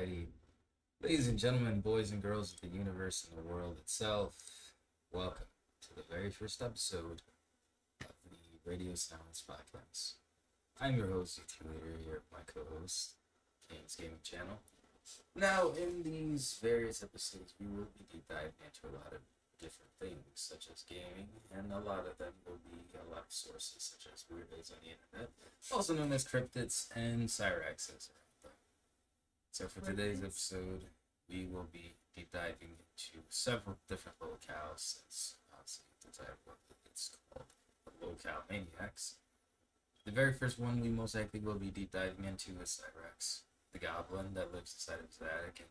Alrighty. Ladies and gentlemen, boys and girls of the universe and the world itself, welcome to the very first episode of the Radio Silence Podcast. I'm your host, UT Leader, here with my co-host, Kane's Gaming Channel. Now, in these various episodes, we will be deep diving into a lot of different things, such as gaming, and a lot of them will be a lot of sources, such as weirdos on the internet, also known as cryptids and Cyraxes. So for today's episode, we will be deep diving into several different locales, since obviously the title of it's called the Lolcow Maniacs. The very first one we most likely will be deep diving into is Cyrax, the goblin that lives inside of his attic and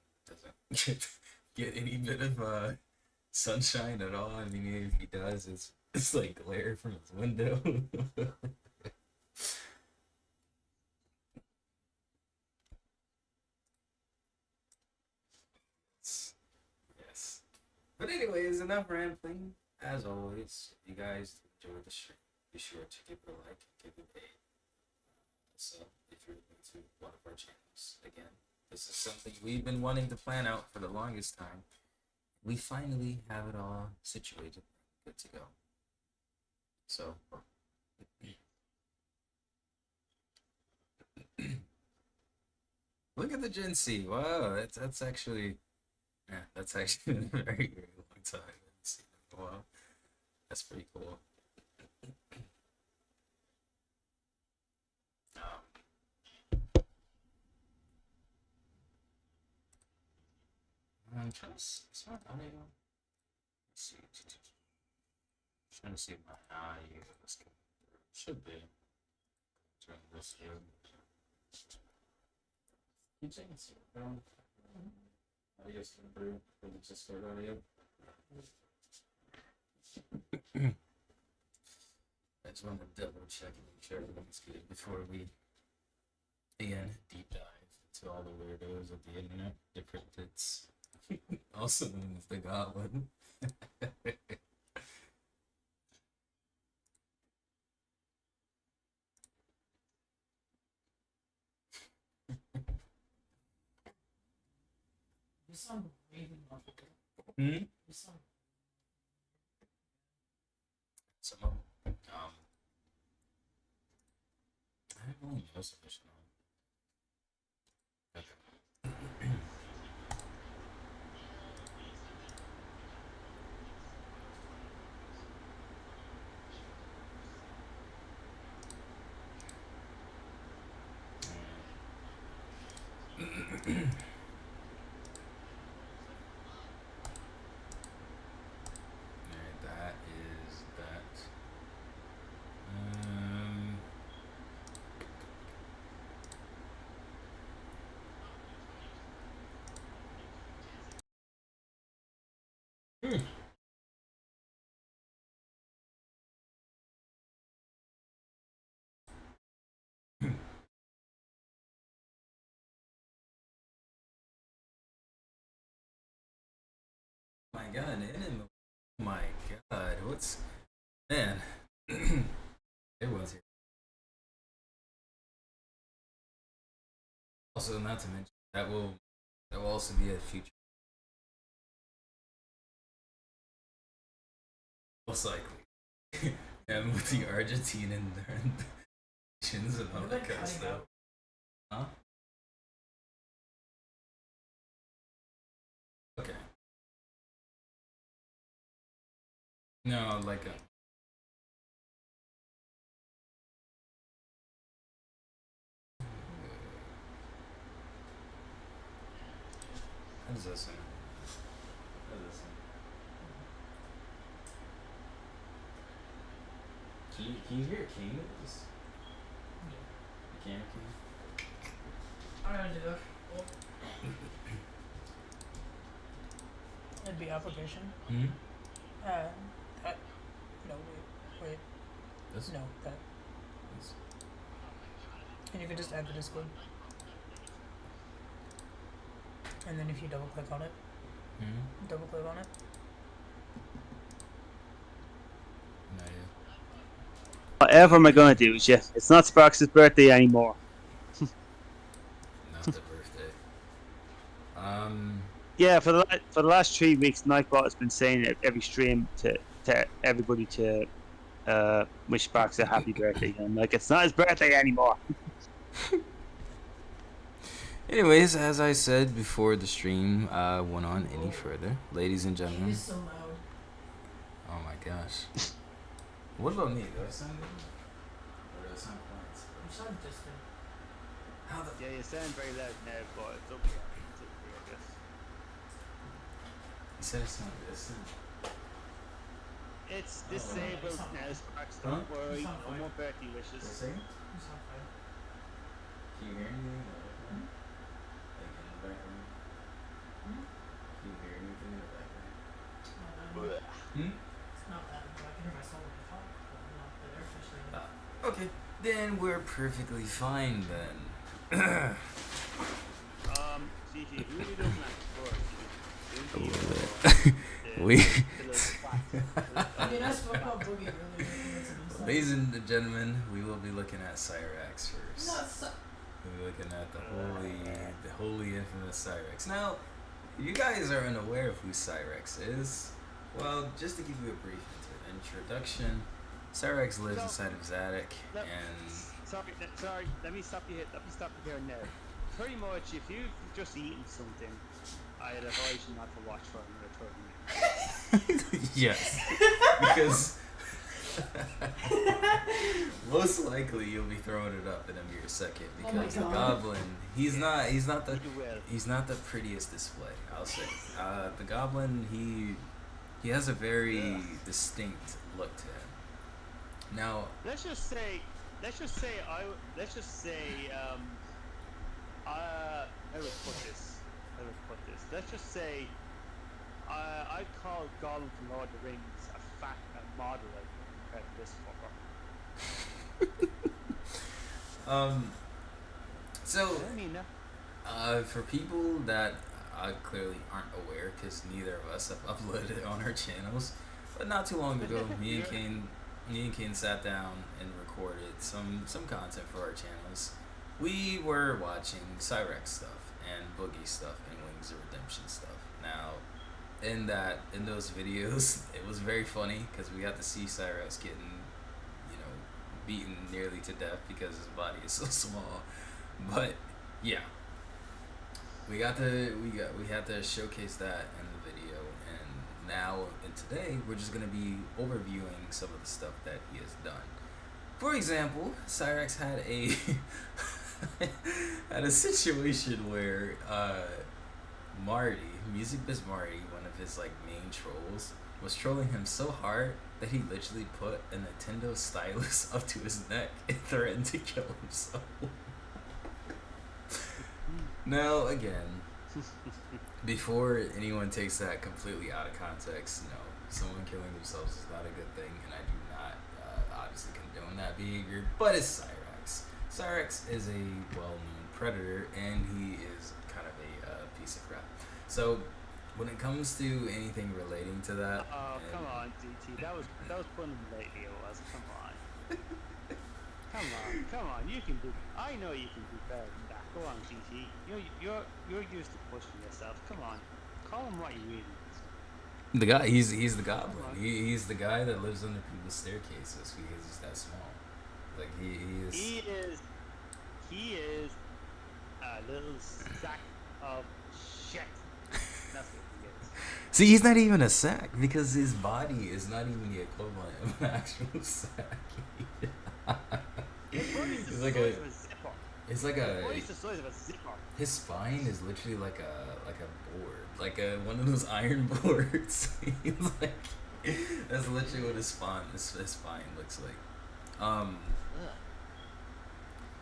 doesn't get any bit of sunshine at all. I mean, if he does, it's like glare from his window. Yes. But anyways, enough rambling. As always, if you guys enjoyed the show, be sure to give it a like and give it a sub if you're new to one of our channels. Again, this is something we've been wanting to plan out for the longest time. We finally have it all situated, good to go. So, look at the Gen C. Wow, that's actually, yeah, that's actually a very, very long time. I haven't seen it in a while. That's pretty cool. I'm trying to see, audio. Let's see. Trying to see if my audio is coming through. Should be. Turn this here. You can see it. Audio's coming through. Or just start audio. I just want to double check and make sure everything's good before we again deep dive into all the weirdos of the internet, the cryptids, also known as the goblin. You sound really muffled. You sound. Some of them. I have only no submission on. Okay. Alright, that is that. My God, anime. Oh my God, what's man? It was here. Also, not to mention that will also be a future. Most likely, and with the Argentinian nations and all that kind of stuff. Huh? Okay. No, like a. How does that sound? How does that sound? Can you hear King with this? You can, King? I'm gonna do that. Well, it'd be application. Hmm? That. No, wait. This? No, that. This. And you can just add the Discord. And then if you double click on it, Hmm? double click on it. No, yeah. Whatever am I going to do with you? It's not Sparks' birthday anymore. Not the birthday. Um, Yeah, for the last 3 weeks, Nightbot has been saying it every stream to everybody to wish Sparks a happy birthday. And like, it's not his birthday anymore. anyways, as I said before the stream went on any further, ladies and It gentlemen. is so loud. Oh my gosh. What about me? Do I sound good? Or do I sound quiet? You sound distant. How the? Yeah, you sound very loud now, but it's okay. It's okay, I guess. You said it sounded distant. It's Oh, disabled sound now, fine. Sparks. Huh? Don't worry. You sound No fine. more birthday For a wishes. second? You sound fine. Can you hear anything in the background? Like in the background? Hmm? Can you hear anything in the background? It's not bad. Blech. Hmm? It's not bad, but I can hear myself when I talk, but not the air conditioning. Okay. Then we're perfectly fine then. Gigi, who are you looking at first? Susie or We- the little twat? I mean, I spoke about Boogie earlier. It's an insight. Ladies and gentlemen, we will be looking at Cyrax first. No, it's We'll be looking at the holy infamous Cyrex. Now, you guys are unaware of who Cyrex is. Well, just to give you a brief introduction, Cyrex lives inside of his attic, No. and Sorry. Let me stop you here now. Pretty much, if you've just eaten something, I'd advise you not to watch for another 30 minutes. yes, because most likely you'll be throwing it up in a mere second Oh my because the God. goblin, he's not the You will. he's not the prettiest display, I'll say. The goblin, he has a very Ugh. distinct look to him. Now, Let's just say, how do I put this? Let's just say, I'd call Gollum from Lord of the Rings a fat model compared to this fucker. so I mean, for people that clearly aren't aware, because neither of us have uploaded it on our channels, but not too long ago, me and Kane sat down and recorded some content for our channels. We were watching Cyrex stuff and Boogie stuff and Wings of Redemption stuff. Now, in those videos, it was very funny because we got to see Cyrex getting, beaten nearly to death because his body is so small. But yeah, we had to showcase that in the video, and now and today we're just gonna be overviewing some of the stuff that he has done. For example, Cyrex had a had a situation where Marty, Music Biz Marty, one of his main trolls, was trolling him so hard that he literally put a Nintendo stylus up to his neck and threatened to kill himself. Now, again, before anyone takes that completely out of context, someone killing themselves is not a good thing, and I do not obviously condone that behavior, but it's Cyrex. Cyrex is a well-known predator, and he is kind of a piece of crap. So, when it comes to anything relating to that... oh, come on, DT. That was putting him lately, it was. Come on. Come on. You can do... I know you can do better than that. Go on, DT. You're used to pushing yourself. Come on. Call him what you really is. The guy, he's the goblin. He's the guy that lives under people's staircases because he's that small. He is a little sack of shit. That's what he is. See, he's not even a sack because his body is not even the equivalent of an actual sack. His body's the It's size like of a zipper. It's like His body's the size of a zipper. his spine is literally like a board, one of those iron boards. He's that's literally what his spine looks like. Ugh.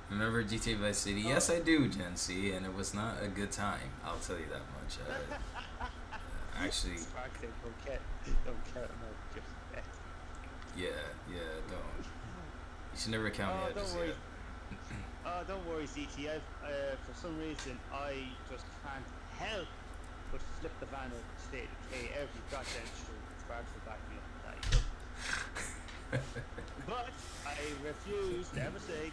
Remember GTA Vice City? Yes, I do, Gen C, and it was not a good time. I'll tell you that much. Actually, Spark said, don't care enough just yet. yeah, don't. You should never count me out don't just worry. yet. Don't worry, CT. For some reason, I just can't help but flip the van of State of K every goddamn street. Sparks will back me up on that. But I refuse to ever say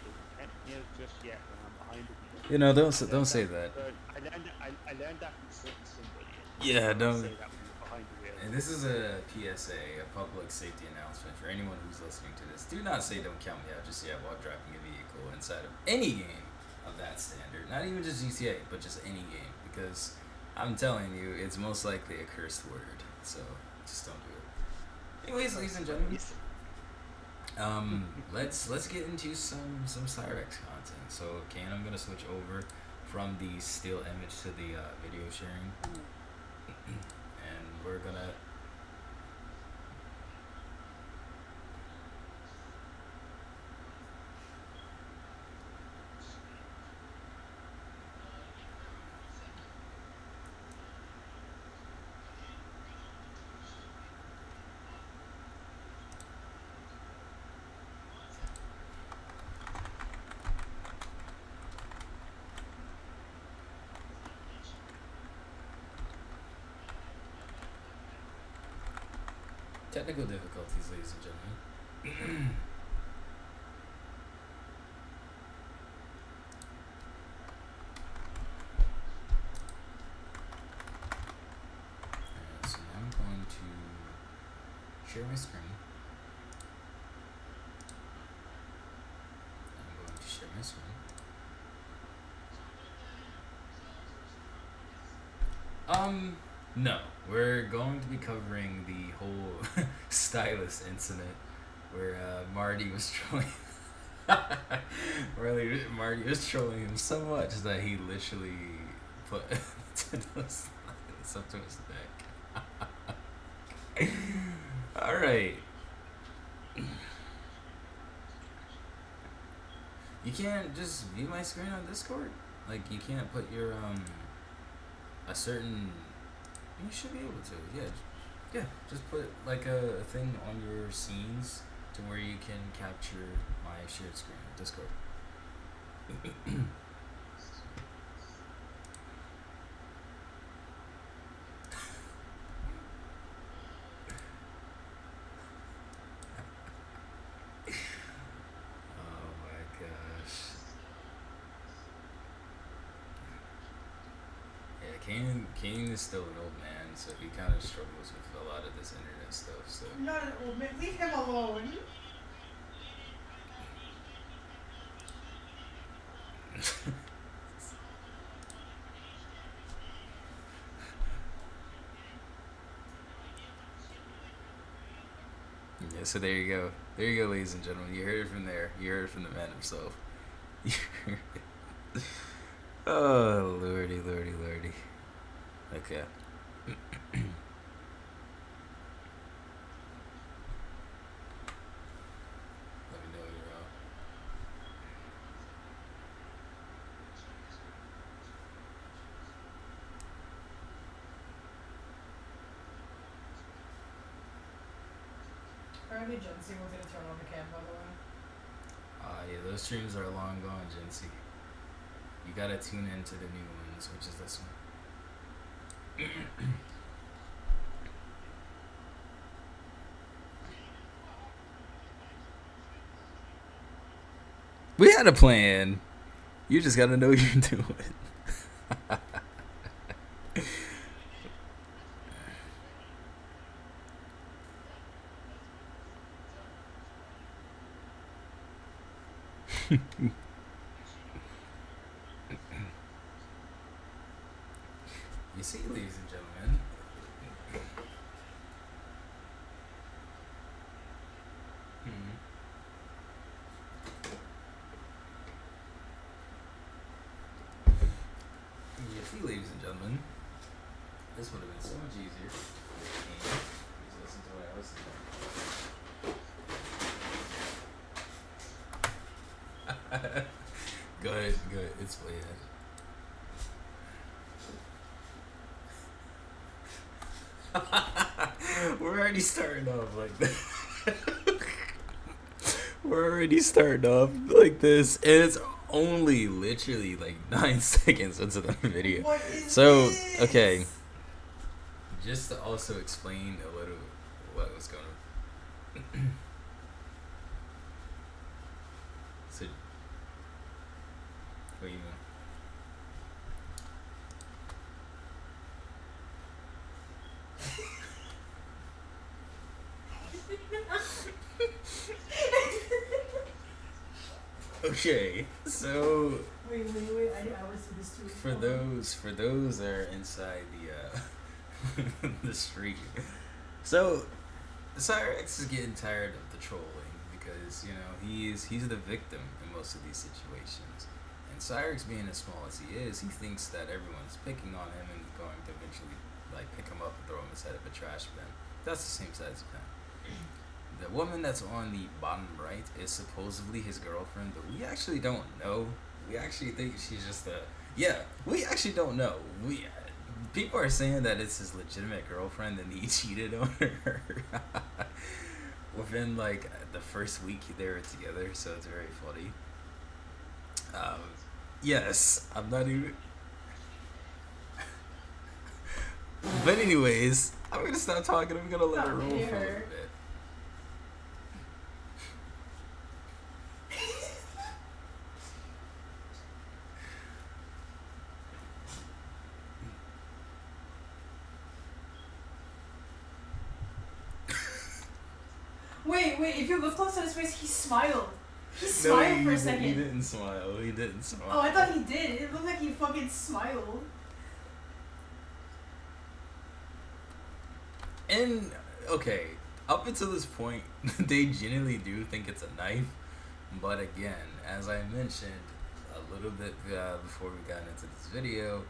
just yet when I'm behind the wheel. Don't say that. I learned that from Yeah, Don't no. say that when you're behind the wheel. And this is a PSA, a public safety announcement for anyone who's listening to this. Do not say "Don't count me out" just yet while driving a vehicle inside of any game of that standard. Not even just GTA, but just any game, because I'm telling you, it's most likely a cursed word. So just don't do it. Anyways, ladies and gentlemen, Yes. let's get into some Cyrex content. So, Kane, I'm gonna switch over from the still image to the video sharing, and we're gonna. Technical difficulties, ladies and gentlemen. Alright, so now I'm going to share my screen. I'm going to share my screen. No. We're going to be covering the whole stylist incident where Marty was trolling. Marty was trolling him so much that he literally put Nintendo's stylus up to his neck. Alright. You can't just view my screen on Discord? Like, you can't put your, a certain. You should be able to, yeah. Yeah, just put like a thing on your scenes to where you can capture my shared screen on Discord. Oh my gosh. Yeah, Kane is still an old man, so he kind of struggles with a lot of this internet stuff. So I'm not an old man. Leave him alone. yeah, so there you go. There you go, ladies and gentlemen. You heard it from there. You heard it from the man himself. Oh lordy, lordy, lordy. Okay. Let me know you're out. Apparently, Jency wanted to turn on the cam, by the way. Yeah, those streams are long gone, Jency. You gotta tune into the new ones, which is this one. We had a plan. You just gotta know what you're doing. You see, ladies and gentlemen. Hmm. You see, ladies and gentlemen. This would have been so much easier. Please listen to what I was saying. Go ahead, go ahead. It's playing. We're already starting off like that. We're already starting off like this, and it's only literally like 9 seconds into the video. What is So, this? okay, just to also explain a little what was going on. So, what do you mean? Okay, so Wait, I was this too. for those that are inside the street. So Cyrex is getting tired of the trolling because he's the victim in most of these situations. And Cyrex, being as small as he is, he thinks that everyone's picking on him and going to eventually like pick him up and throw him inside of a trash bin. That's the same size of him. The woman that's on the bottom right is supposedly his girlfriend, but we actually don't know. We actually think she's just a yeah. We actually don't know. We People are saying that it's his legitimate girlfriend and he cheated on her within like the first week they were together. So it's very funny. Um, yes, I'm not even. But anyways, I'm gonna stop talking. I'm gonna let it roll for a little bit. Wait, if you look close at his face, he smiled. He smiled for a second. He didn't smile. He didn't smile. Oh, I thought he did. It looked like he fucking smiled. And okay, up until this point, they genuinely do think it's a knife. But again, as I mentioned a little bit before we got into this video,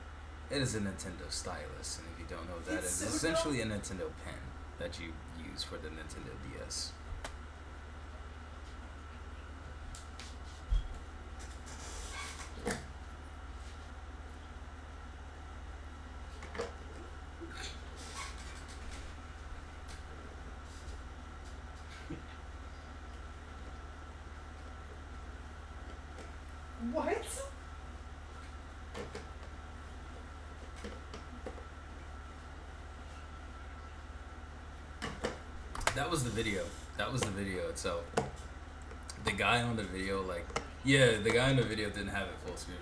it is a Nintendo stylus, and if you don't know what that It's is, so essentially a Nintendo pen that you use for the Nintendo DS. What? That was the video. That was the video itself. The guy on the video, the guy in the video didn't have it full screen.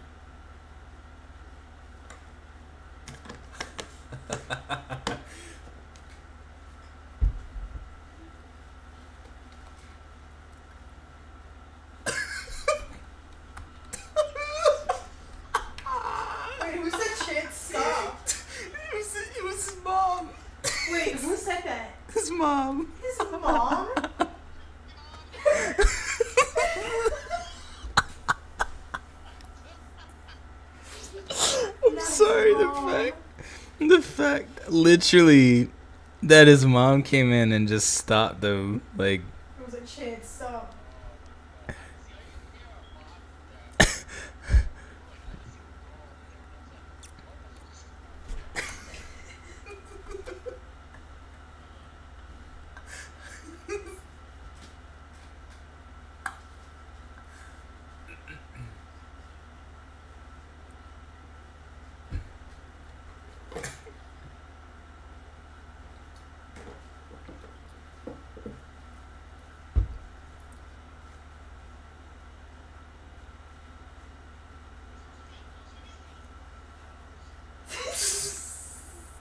Wait, who said shit? Stop. It was his mom. Wait, who said that? His mom. His mom? I'm Not sorry, his mom. the fact literally that his mom came in and just stopped them, like It was a shit. Stop.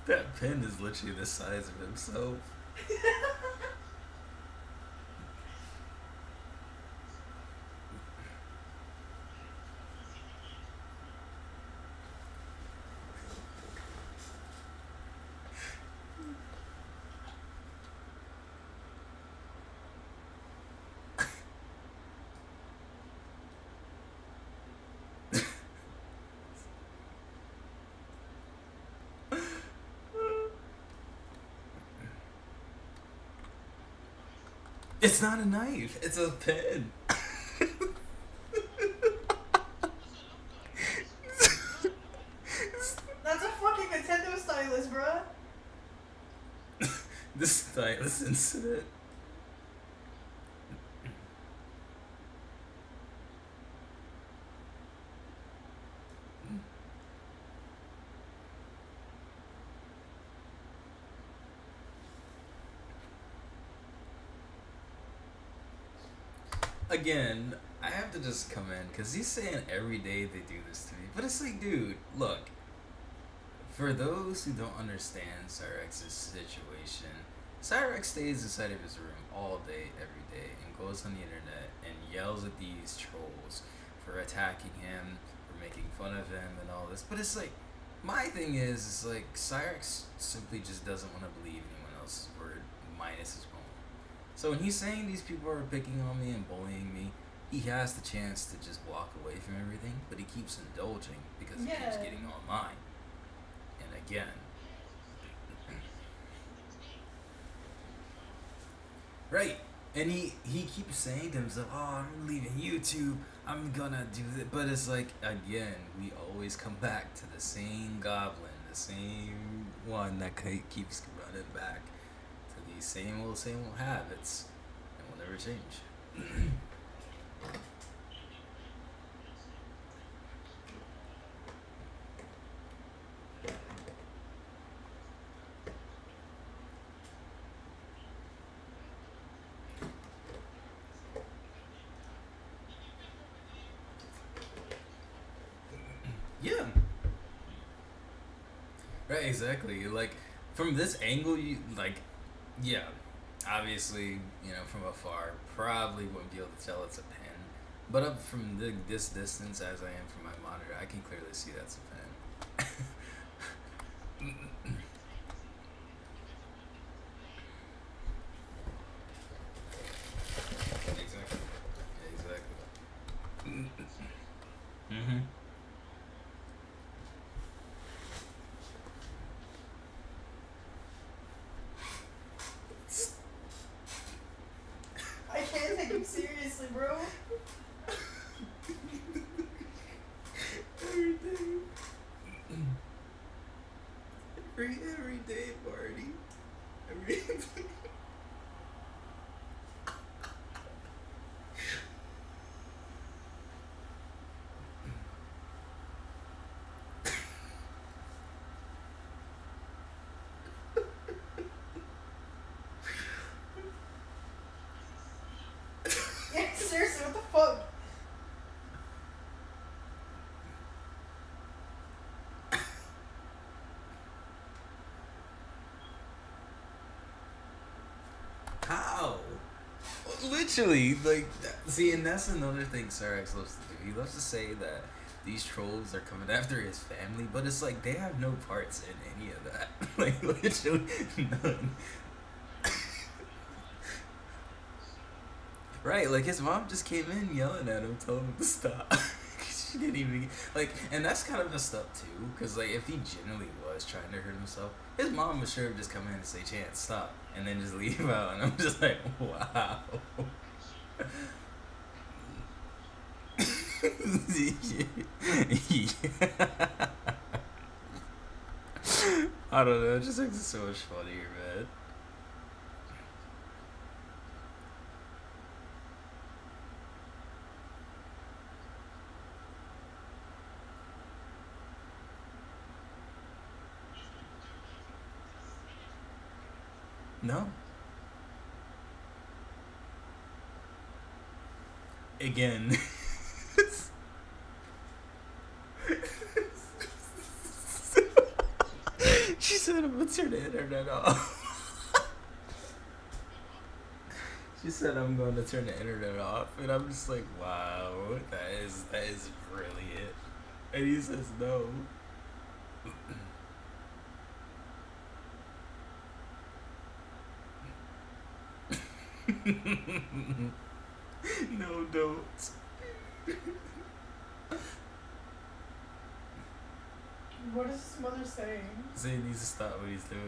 that pen is literally the size of himself. It's not a knife. It's a pen. That's a fucking Nintendo stylus, bruh. The stylus incident. Again, I have to just come in because he's saying every day they do this to me. But it's like, dude, look. For those who don't understand Cyrex's situation, Cyrex stays inside of his room all day, every day, and goes on the internet and yells at these trolls for attacking him, for making fun of him, and all this. But it's like, my thing is like, Cyrex simply just doesn't want to believe anyone else's word, minus his own. So when he's saying these people are picking on me and bullying me, he has the chance to just walk away from everything, but he keeps indulging because he keeps Yeah. getting online. And again, right. And he keeps saying to himself, "Oh, I'm leaving YouTube. I'm gonna do that." But it's like, again, we always come back to the same goblin, the same one that keeps running back to these same old habits, and will never change. Yeah. Right. Exactly. Like, from this angle, you like, yeah. Obviously, from afar, probably wouldn't be able to tell it's a pen. But up from this distance, as I am from my monitor, I can clearly see that's a pen. Exactly. Exactly. Mm-hmm. I can't take him seriously, bro. Every day. Every day, Marty. Every day. Yeah, seriously, what the fuck? How? Literally, like, see, and that's another thing Sarax loves to do. He loves to say that these trolls are coming after his family, but it's like they have no parts in any of that. Like, literally none. Right, like his mom just came in yelling at him, telling him to stop. She didn't even like, and that's kind of messed up too, because like if he genuinely was trying to hurt himself, his mom would sure have just come in and say, "Chance, stop," and then just leave out. And I'm just like, wow. Yeah. I don't know. It just makes it so much funnier, man. No. Again. She said, "I'm gonna turn the internet off." She said, "I'm going to turn the internet off," and I'm just like, "Wow, that is brilliant." And he says, "No." No, don't. What is his mother saying? Zay needs to stop what he's doing.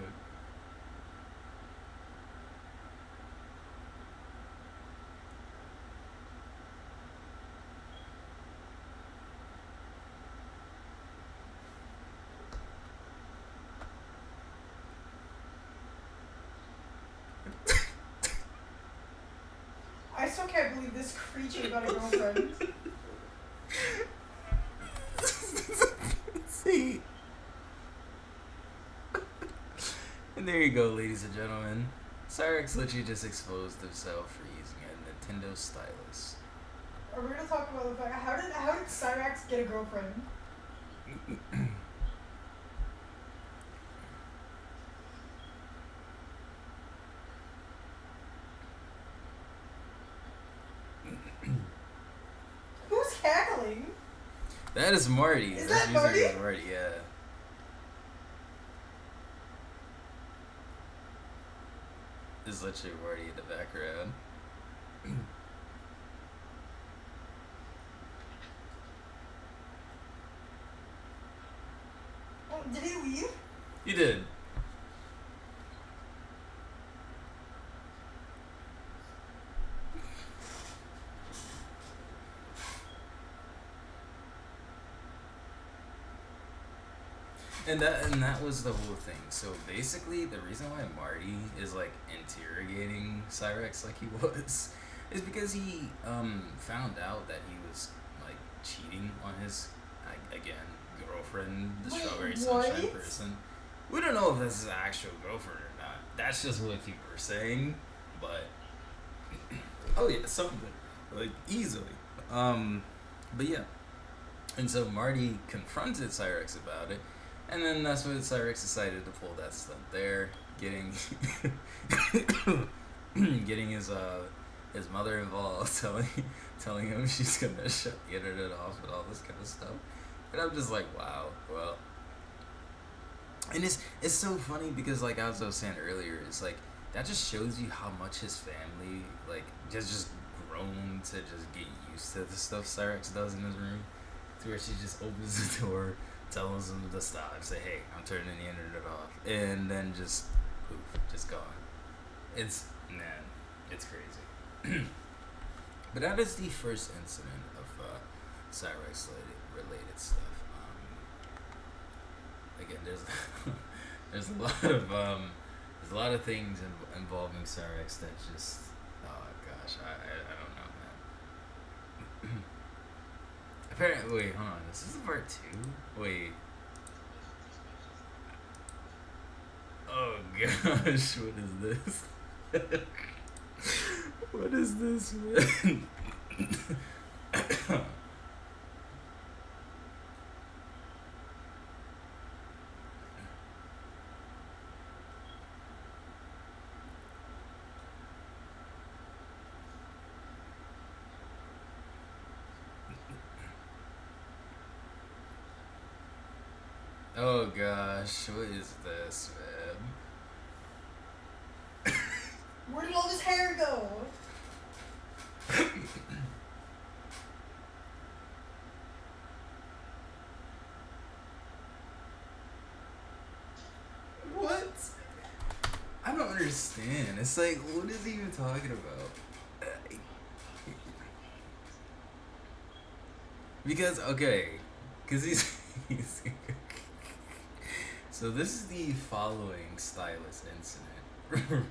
I still can't believe this creature got a girlfriend. See? And there you go, ladies and gentlemen. Cyrex literally just exposed himself for using a Nintendo stylus. Are we gonna talk about the fact how did Cyrax get a girlfriend? Who's cackling. That is Marty. Is That's that music Marty? is Marty, yeah. Is literally Marty in the background. Oh, did he leave? You did. And that was the whole thing. So basically, the reason why Marty is like interrogating Cyrex like he was, is because he found out that he was like cheating on his again girlfriend, the Wait, Strawberry Sunshine what? person. We don't know if this is his actual girlfriend or not. That's just what people are saying, but oh yeah, something like easily. But yeah, and so Marty confronted Cyrex about it, and then that's when Cyrex decided to pull that stunt there, getting getting his mother involved, telling him she's gonna shut the internet off and all this kind of stuff. And I'm just like, wow, well. And it's so funny because like as I was saying earlier, it's like that just shows you how much his family like just grown to just get used to the stuff Cyrex does in his room, to where she just opens the door, tells him to stop, say, "Hey, I'm turning the internet off," and then just poof, just gone. It's man, it's crazy. But that is the first incident of Cyrex related stuff. Again, there's there's a lot of things involving Cyrex that just oh gosh, I don't know, man. Apparently, wait, hold on, this is part 2. Wait, oh gosh, what is this? What is this, man? Oh gosh, what is this, man? Where did all this hair go? What? I don't understand. It's like, what is he even talking about? Because, okay, because he's so this is the following stylist incident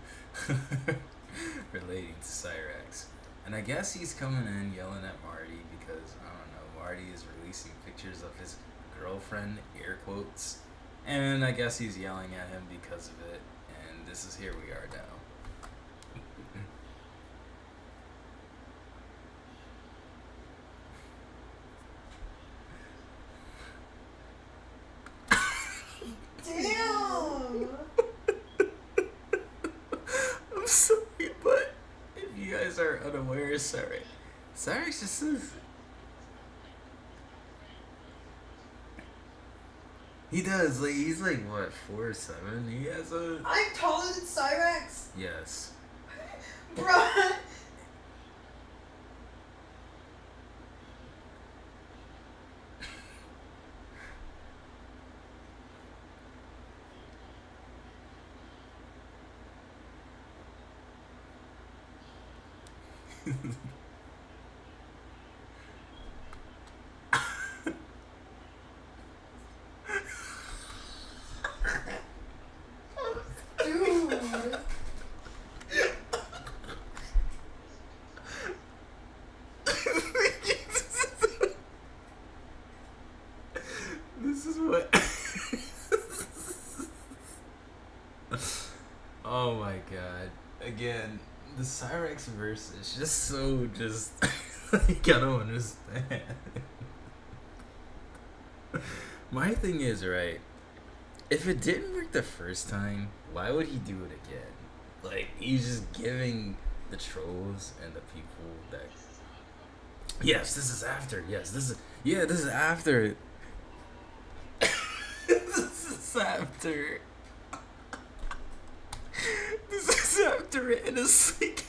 relating to Cyrex. And I guess he's coming in yelling at Marty because, I don't know, Marty is releasing pictures of his girlfriend, air quotes. And I guess he's yelling at him because of it. And this is here we are now. Damn! I'm sorry, but if you guys are unaware, sorry. Cyrex just says. He does, like, he's like, what, 4'7"? He has a. I'm taller than Cyrex! Yes. Bruh! Dude! This is what. Oh my god. Again, the Cyrex verse is just so just. Like, I don't understand. My thing is, right, if it didn't work the first time, why would he do it again? Like, he's just giving the trolls and the people that Yes, this is after. Yes, this is. Yeah, this is after. This is after. This is after Innocent.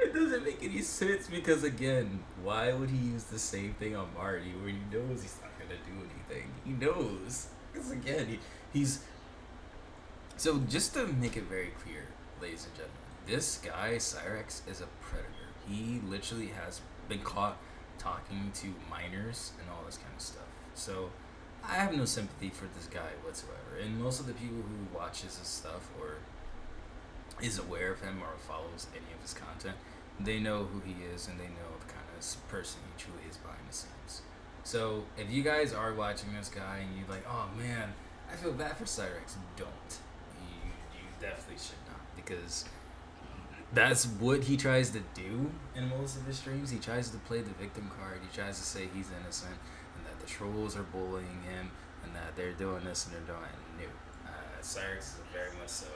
It doesn't make any sense because again, why would he use the same thing on Marty when he knows he's not gonna do anything? He knows because again, he's so just to make it very clear, ladies and gentlemen, this guy Cyrex is a predator. He literally has been caught talking to minors and all this kind of stuff. So I have no sympathy for this guy whatsoever. And most of the people who watches his stuff or is aware of him or follows any of his content, they know who he is and they know the kind of person he truly is behind the scenes. So if you guys are watching this guy and you're like, oh man, I feel bad for Cyrex, don't. You definitely should not because that's what he tries to do in most of his streams. He tries to play the victim card. He tries to say he's innocent and that the trolls are bullying him and that they're doing this and they're doing no. Cyrex is very much so.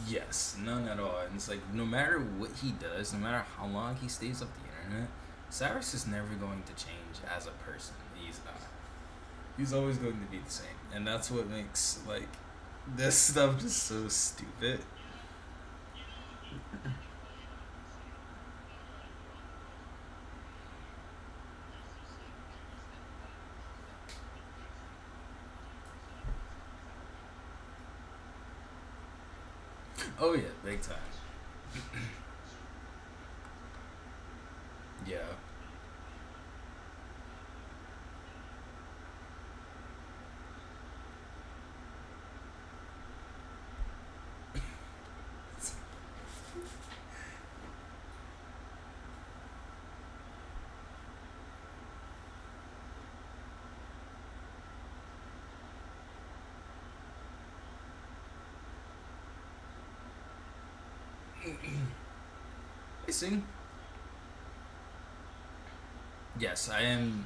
Yes, none at all. And it's like no matter what he does, no matter how long he stays off the internet, Cyrus is never going to change as a person. He's not. He's always going to be the same. And that's what makes like this stuff just so stupid. Oh yeah, big time. Yeah. I sing. Yes, I am.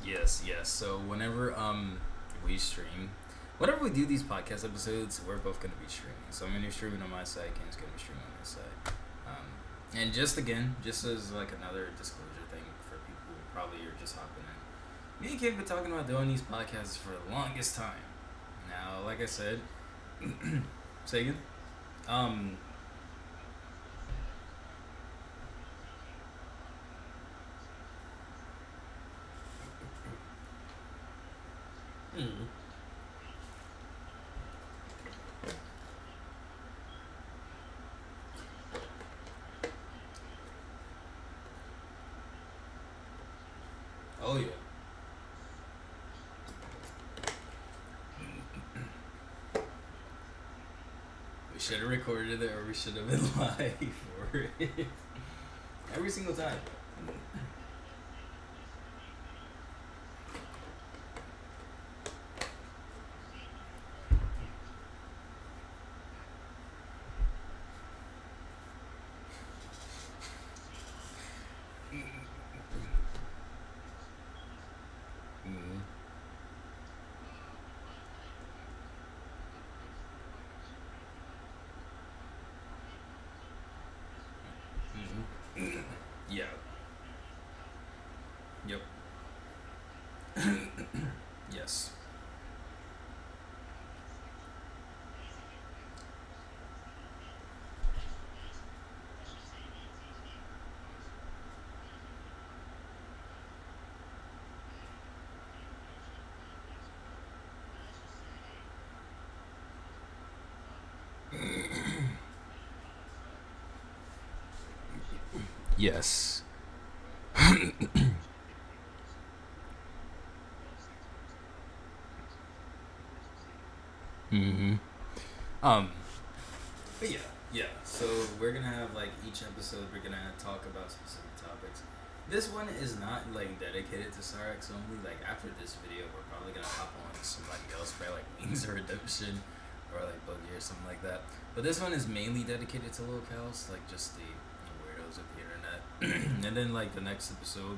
Yes, yes. So whenever we stream, whenever we do these podcast episodes, we're both gonna be streaming. So I'm gonna be streaming on my side. Ken's gonna be streaming on his side. And just again, just as like another disclosure thing for people who probably are just hopping in, me and Ken been talking about doing these podcasts for the longest time. Now, like I said, say again. Um. hmm. Oh yeah. We should have recorded it, or we should have been live for it every single time. Mm-hmm. Mm-hmm. Yeah. Yep. Yes. Yes. Mm-hmm. Um. But yeah, yeah. So we're gonna have like each episode. We're gonna talk about specific topics. This one is not like dedicated to Sarex only. Like after this video, we're probably gonna hop on to somebody else, probably like Wings of Redemption or like Boogie or something like that. But this one is mainly dedicated to locals, like just the weirdos of the internet. And then like the next episode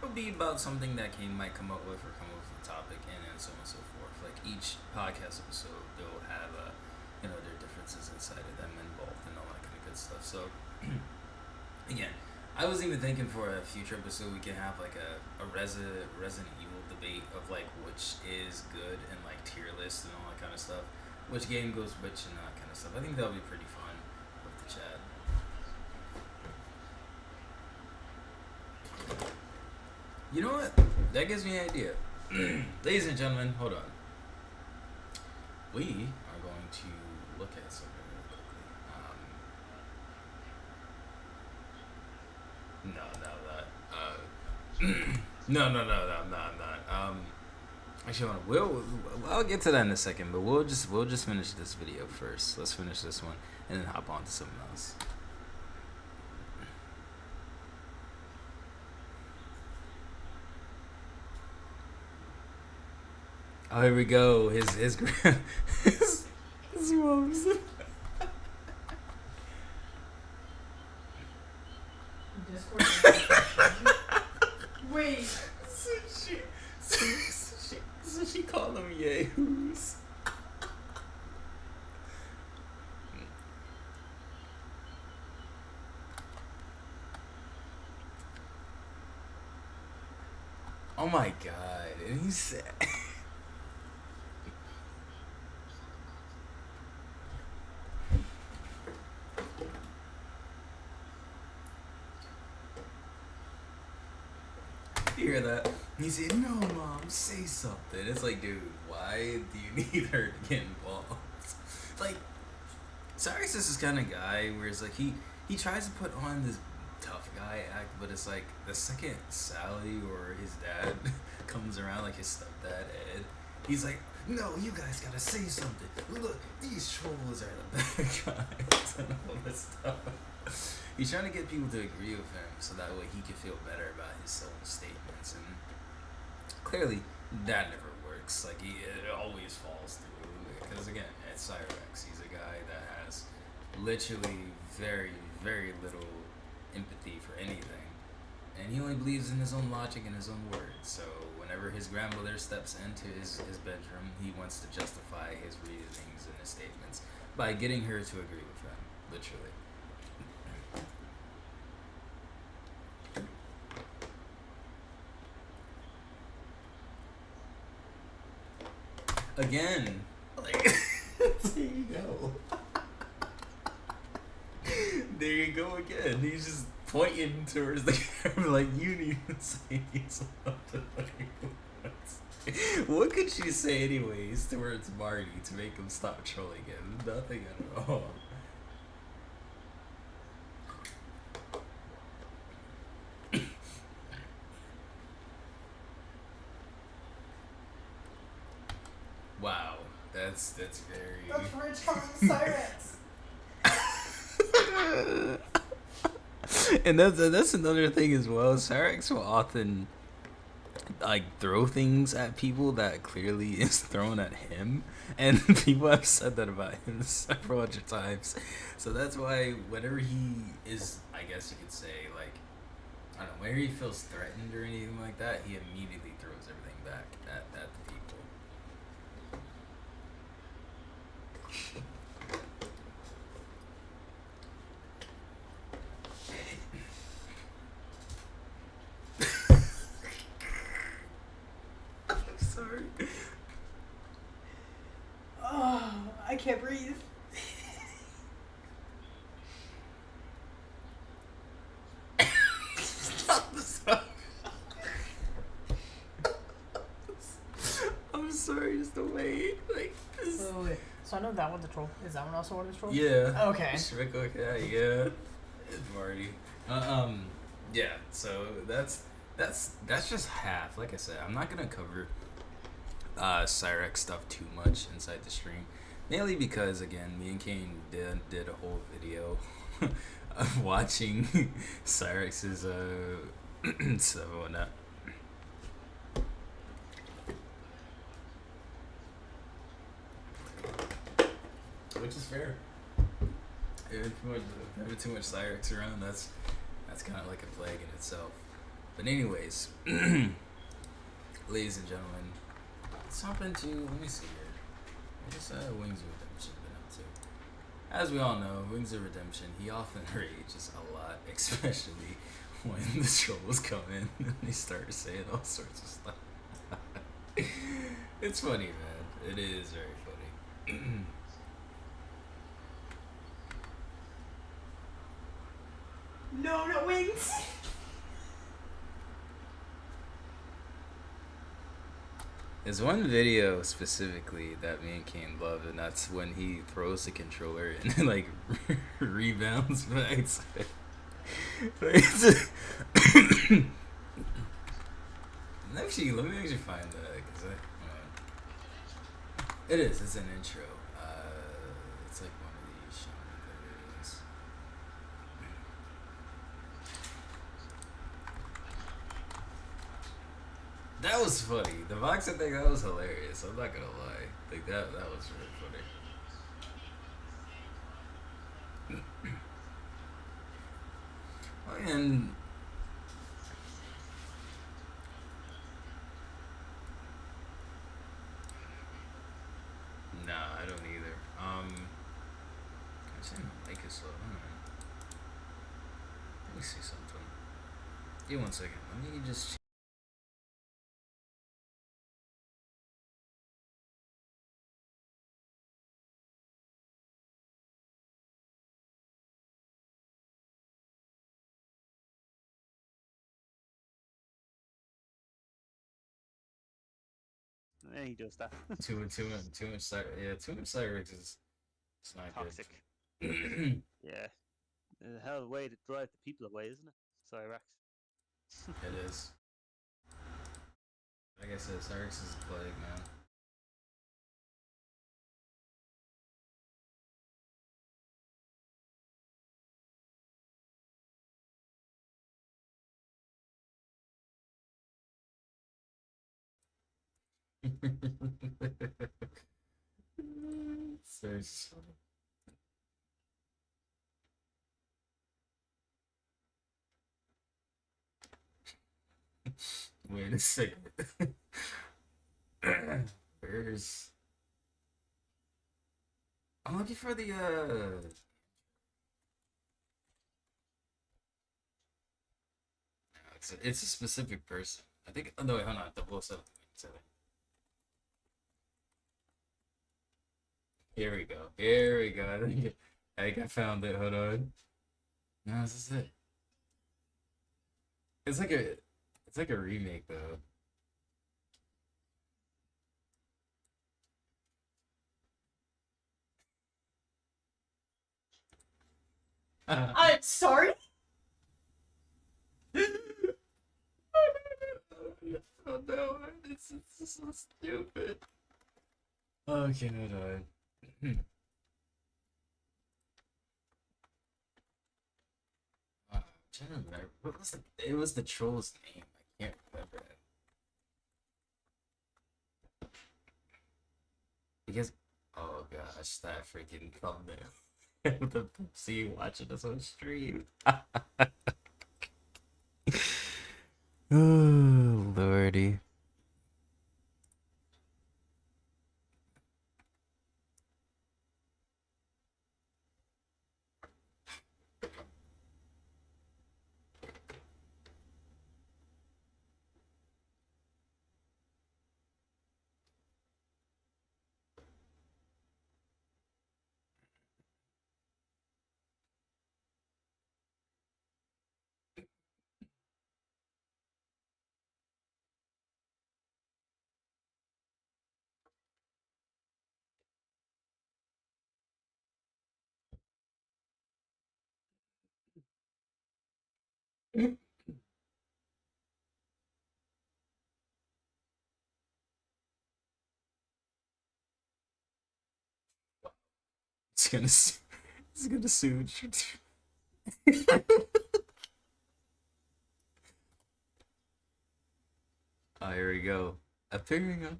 will be about something that Kane might come up with or come up with a topic and then so on and so forth. Like each podcast episode, they'll have their differences inside of them involved and all that kind of good stuff. So again, I was even thinking for a future episode we can have like a Resident Evil debate of like which is good and like tier list and all that kind of stuff. Which game goes which and that kind of stuff. I think that'll be pretty fun with the chat. You know what? That gives me an idea. Ladies and gentlemen, hold on. We are going to look at something really quickly. No, I'm not. Actually, I'll get to that in a second, but we'll just finish this video first. Let's finish this one and then hop on to something else. Oh, here we go. His mom's. Discord. Wait. So she called them yahoos. Oh my god! And he said. You hear that? He said, "No, mom, say something." It's like, dude, why do you need her to get involved? Like, Cyrus is this kind of guy where it's like he tries to put on this tough guy act, but it's like the second Sally or his dad comes around, like his stepdad Ed, he's like, "No, you guys gotta say something. Look, these trolls are the bad guys," and all this stuff. He's trying to get people to agree with him so that way he can feel better about his own statements, and clearly that never works. Like it always falls through because again, at Cyrex, he's a guy that has literally very, very little empathy for anything, and he only believes in his own logic and his own words. So whenever his grandmother steps into his bedroom, he wants to justify his reasonings and his statements by getting her to agree with him, literally. Again, like, there you go. There you go again. He's just pointing towards the camera like, you need to say something. What could she say anyways towards Marty to make him stop trolling him? Nothing at all. Wow, that's very. That's Rich calling Cyrex. And that's another thing as well. Cyrex will often like throw things at people that clearly is thrown at him, and people have said that about him several hundred times. So that's why whenever he is, I guess you could say, like, I don't know, whenever he feels threatened or anything like that, he immediately throws everything back at the people. I'm sorry. Oh, I can't breathe. I'm sorry, just the way, like, this. Oh, wait. So I know that one's a troll. Is that one also one of the trolls? Yeah. Okay. Shrick, yeah. It's Marty. Yeah. So that's just half. Like I said, I'm not gonna cover Cyrex stuff too much inside the stream, mainly because again, me and Kane did a whole video of watching Cyrex's so whatnot. Which is fair. Having too much Cyrex around, that's kind of like a plague in itself. But anyways, ladies and gentlemen, let's hop into, let me see here. What is Wings Redemption been up to? As we all know, Wings of Redemption, he often rages a lot, especially when the trolls come in and they start saying all sorts of stuff. It's funny, man. It is very funny. No, no wings. There's one video specifically that me and Kane love, and that's when he throws the controller and like rebounds back. Actually, let me actually find that because it is. It's an intro. It's like one of these shaman videos. That was funny. The boxing thing, that was hilarious. I'm not gonna lie. Like that was really funny. And nah, I don't either. Can I say my mic is slow? Hold on. Let me see something. Give me 1 second. Let me just. And he does that. Too much yeah, too much Cyrex is it's not Toxic. good. Yeah. The hell of a way to drive the people away, isn't it? Sorry, Rex. It is. Like I said, Cyrex is a plague, man. So wait a second. Where's I'm looking for the it's a specific person. I think oh no wait, hold on, 007. Here we go. Here we go. I found it. Hold on. No, this is it. It's like a it's like a remake though. I'm sorry. Oh no, this is so stupid. Okay, hold on. I'm trying to remember. What was it was the troll's name. I can't remember it. Because oh gosh, that freaking thumbnail. The see watching this on stream. Oh lordy. It's gonna it's gonna sue. Oh, here we go. Appearing on.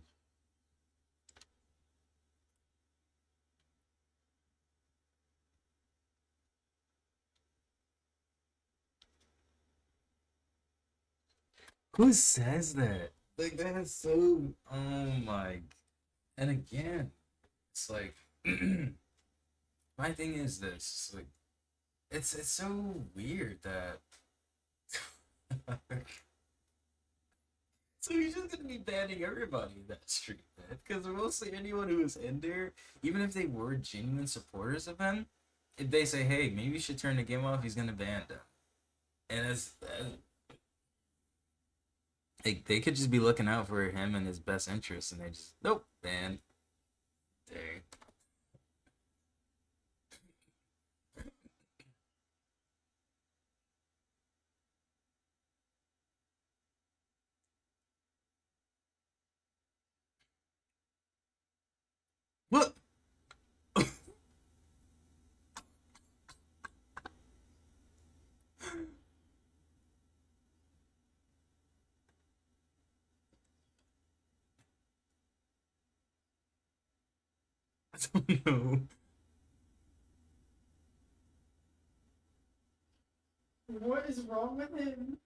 Who says that? Like that is so. Oh my. And again, it's like My thing is this, like, it's so weird that so he's just gonna be banning everybody in that street, man. Because mostly anyone who is in there, even if they were genuine supporters of him, if they say, "Hey, maybe you should turn the game off," he's gonna ban them. And as like they could just be looking out for him and his best interests, and they just nope, ban. Dang. What? I don't know. What is wrong with him?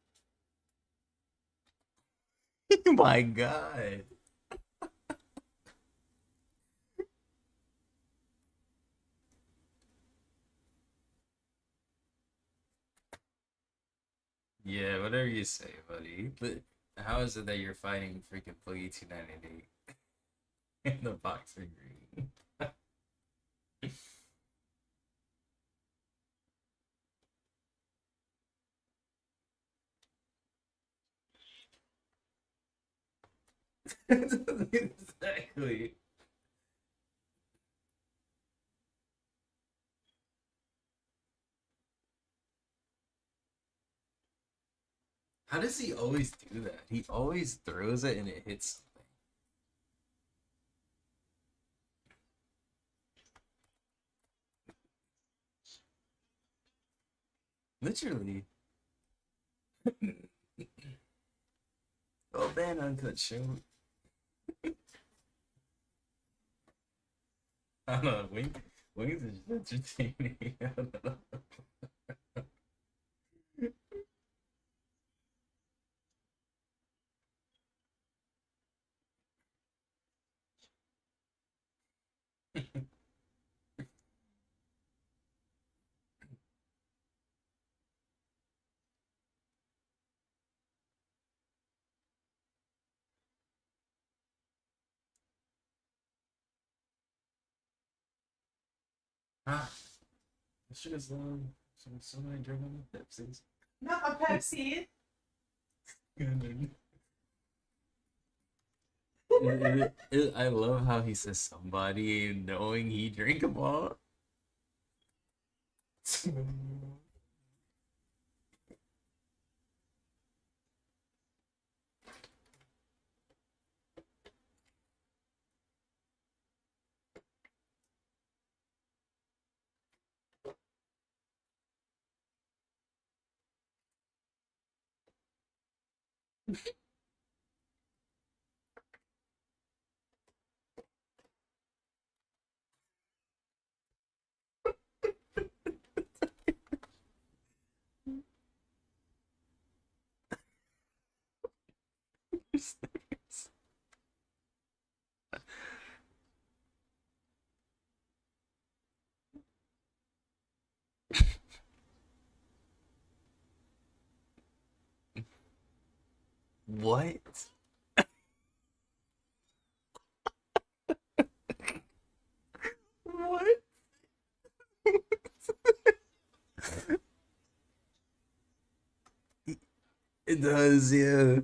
My God. Yeah, whatever you say, buddy. But how is it that you're fighting freaking Boogie 298 in the boxing ring? Exactly. How does he always do that? He always throws it and it hits something. Literally. Oh man, uncut show. I don't know. Wings is entertaining. I don't know. Ah, I should have somebody drinking Pepsis. Not a Pepsi. I love how he says somebody knowing he drank them all. What? What? It does, yeah.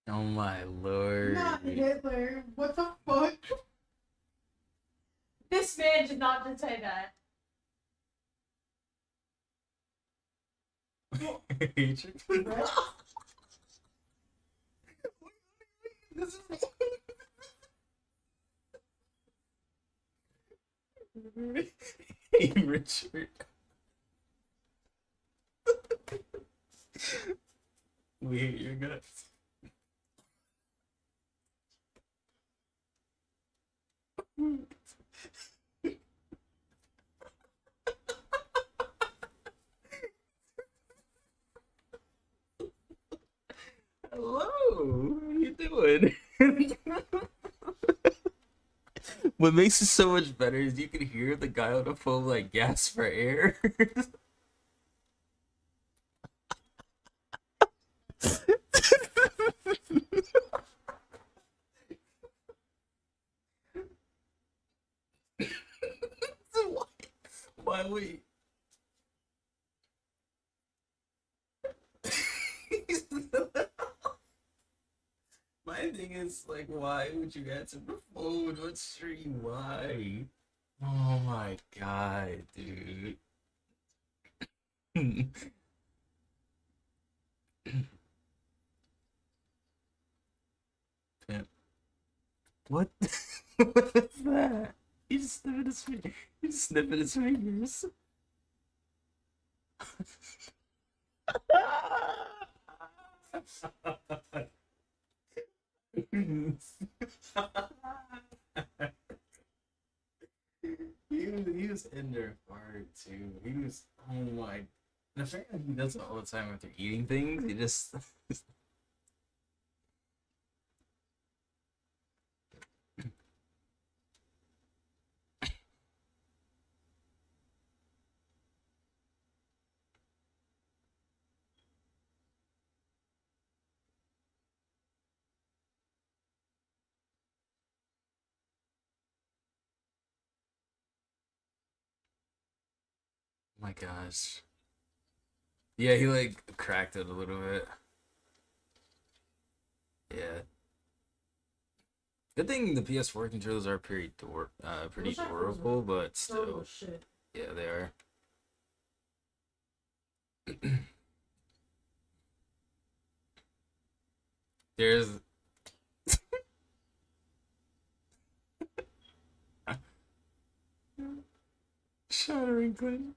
Oh my lord. Not Hitler. What the fuck? This man did not just say that. Right? This is hey, Richard. We hate your guts. Hello, how you doing? What makes it so much better is you can hear the guy on the phone like gasp for air. why, why would My thing is like, why would you answer the phone? What's stream? Why? Oh my god, dude. Pimp. What? What is that? He's just sniffing his fingers. He's sniffing his fingers. he was in there hard too. He was, oh my. And apparently he does it all the time after eating things. He just my gosh. Yeah, he like cracked it a little bit. Yeah. Good thing the PS4 controllers are pretty Those headphones durable, but are durable still, as shit. yeah, they are. There's shattering clean.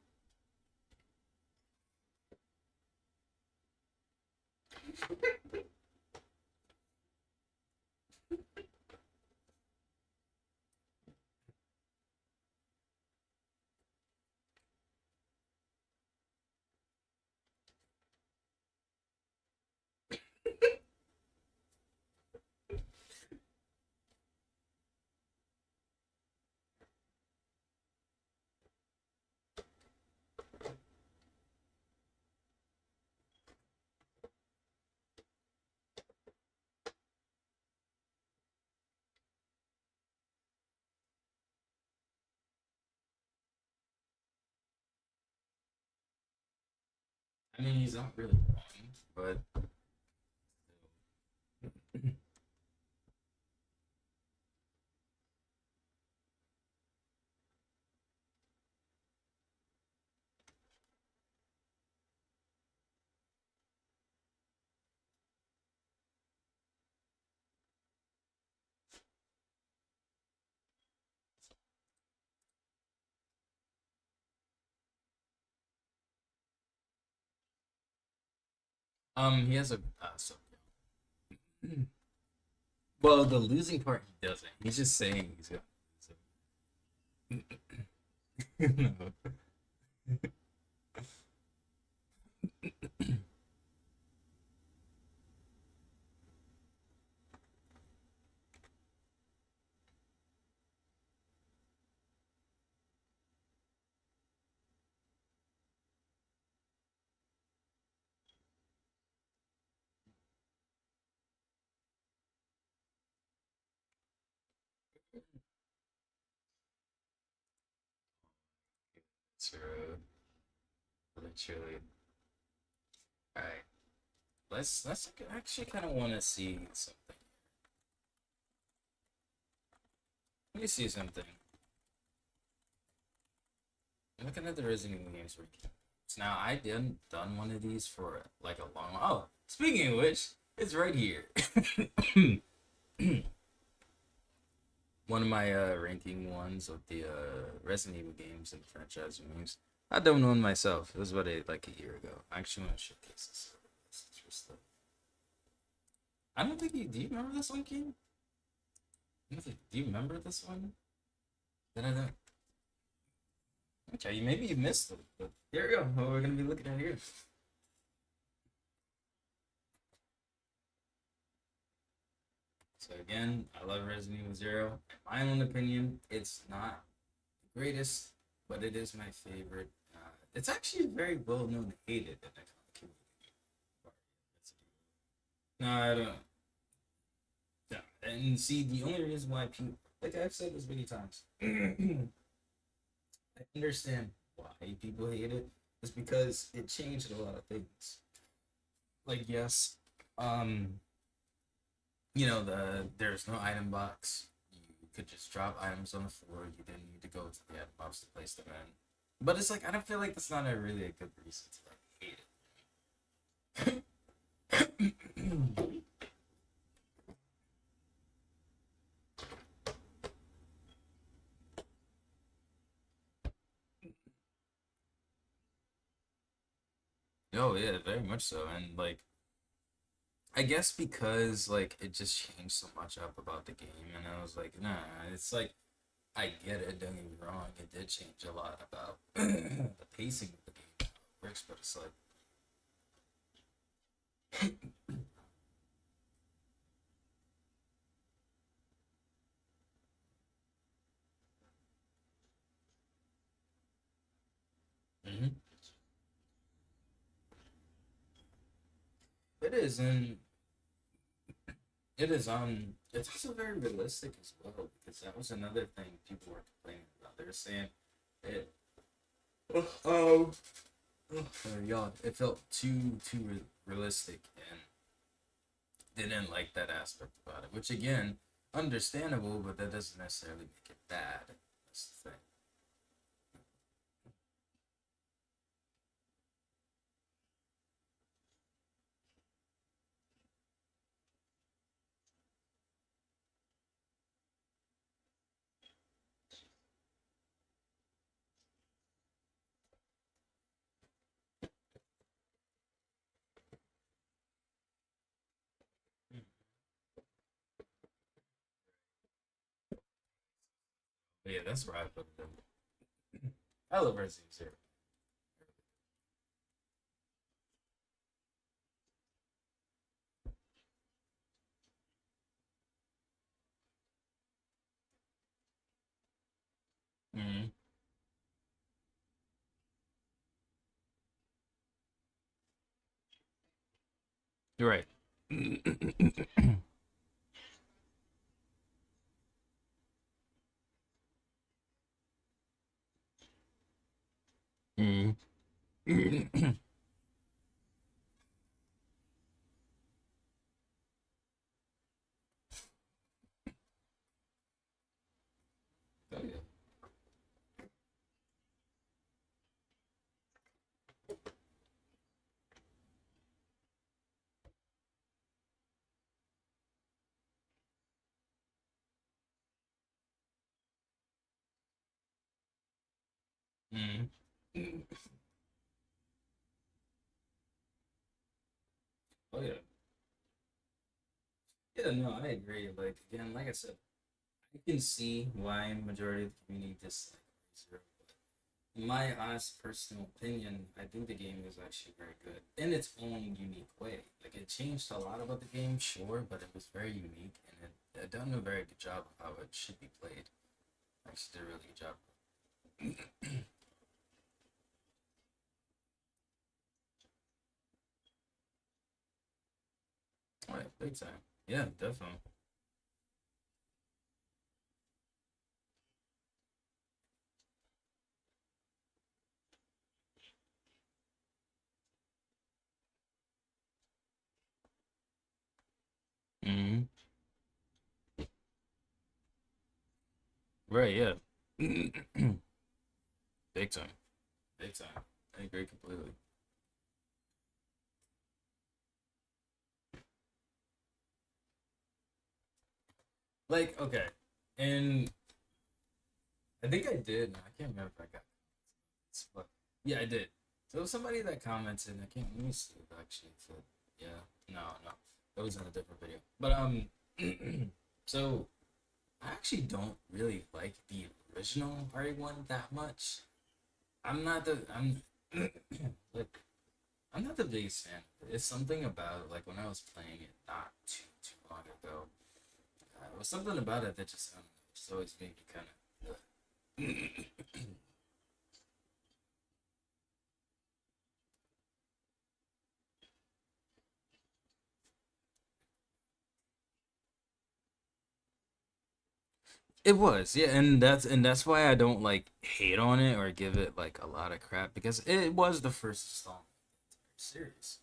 I mean, he's not really wrong, but he has a so well, the losing part he doesn't. He's just saying he's gonna lose it. So, literally. All right, let's actually kind of want to see something. Let me see something. I'm looking at the Resident Evil games recap. So now I done one of these for like a long. Oh, speaking of which, it's right here. One of my ranking ones of the Resident Evil games and franchise games. I done one myself. It was about like a year ago. I actually want to showcase this. I don't think you do. You remember this one, King? Do you remember this one? Did I not? Okay, maybe you missed it. But here we go. What we're gonna be looking at here. So again, I love Resident Evil Zero. In my own opinion, it's not the greatest, but it is my favorite. It's actually very well known and hated in the community. No, I don't. Yeah, and see, the only reason why people, like I've said this many times, I understand why people hate it. Is because it changed a lot of things. Like yes, um, there's no item box. You could just drop items on the floor. You didn't need to go to the item box to place them in. But it's like I don't feel like that's not a really a good reason to like hate it. Oh yeah, very much so. And like I guess because like it just changed so much up about the game and I was like, nah, it's like I get it, don't get me wrong, it did change a lot about the pacing of the game, how it works, but it's like mhm. It is, and it's also very realistic as well because that was another thing people were complaining about. They were saying it oh, oh y'all, it felt too realistic and they didn't like that aspect about it, which again, understandable, but that doesn't necessarily make it bad. That's the thing. But yeah, that's where I put it in. I love Resident Evil. Mm-hmm. You're right. Mm-hmm. Oh yeah. Mm-hmm. Oh yeah. Yeah, no, I agree. Like again, like I said, I can see why majority of the community dislike Zero. In my honest personal opinion, I think the game is actually very good in its own unique way. Like it changed a lot about the game, sure, but it was very unique and it done a very good job of how it should be played. Actually did a really good job. All right, big time. Yeah, definitely. Mm-hmm. Right, yeah. Big time. Big time. I agree completely. Like, okay. And I think I did. I can't remember if I got this, but yeah, I did. So somebody that commented, I can't let me see if actually if it, yeah, no, no. It was in a different video. But so I actually don't really like the original RE1 that much. I'm like I'm not the biggest fan. It's something about like when I was playing it not too long ago. It was something about it that just I don't know, just always made me kind of. It was, yeah, and that's why I don't like hate on it or give it like a lot of crap because it was the first installment of the entire series.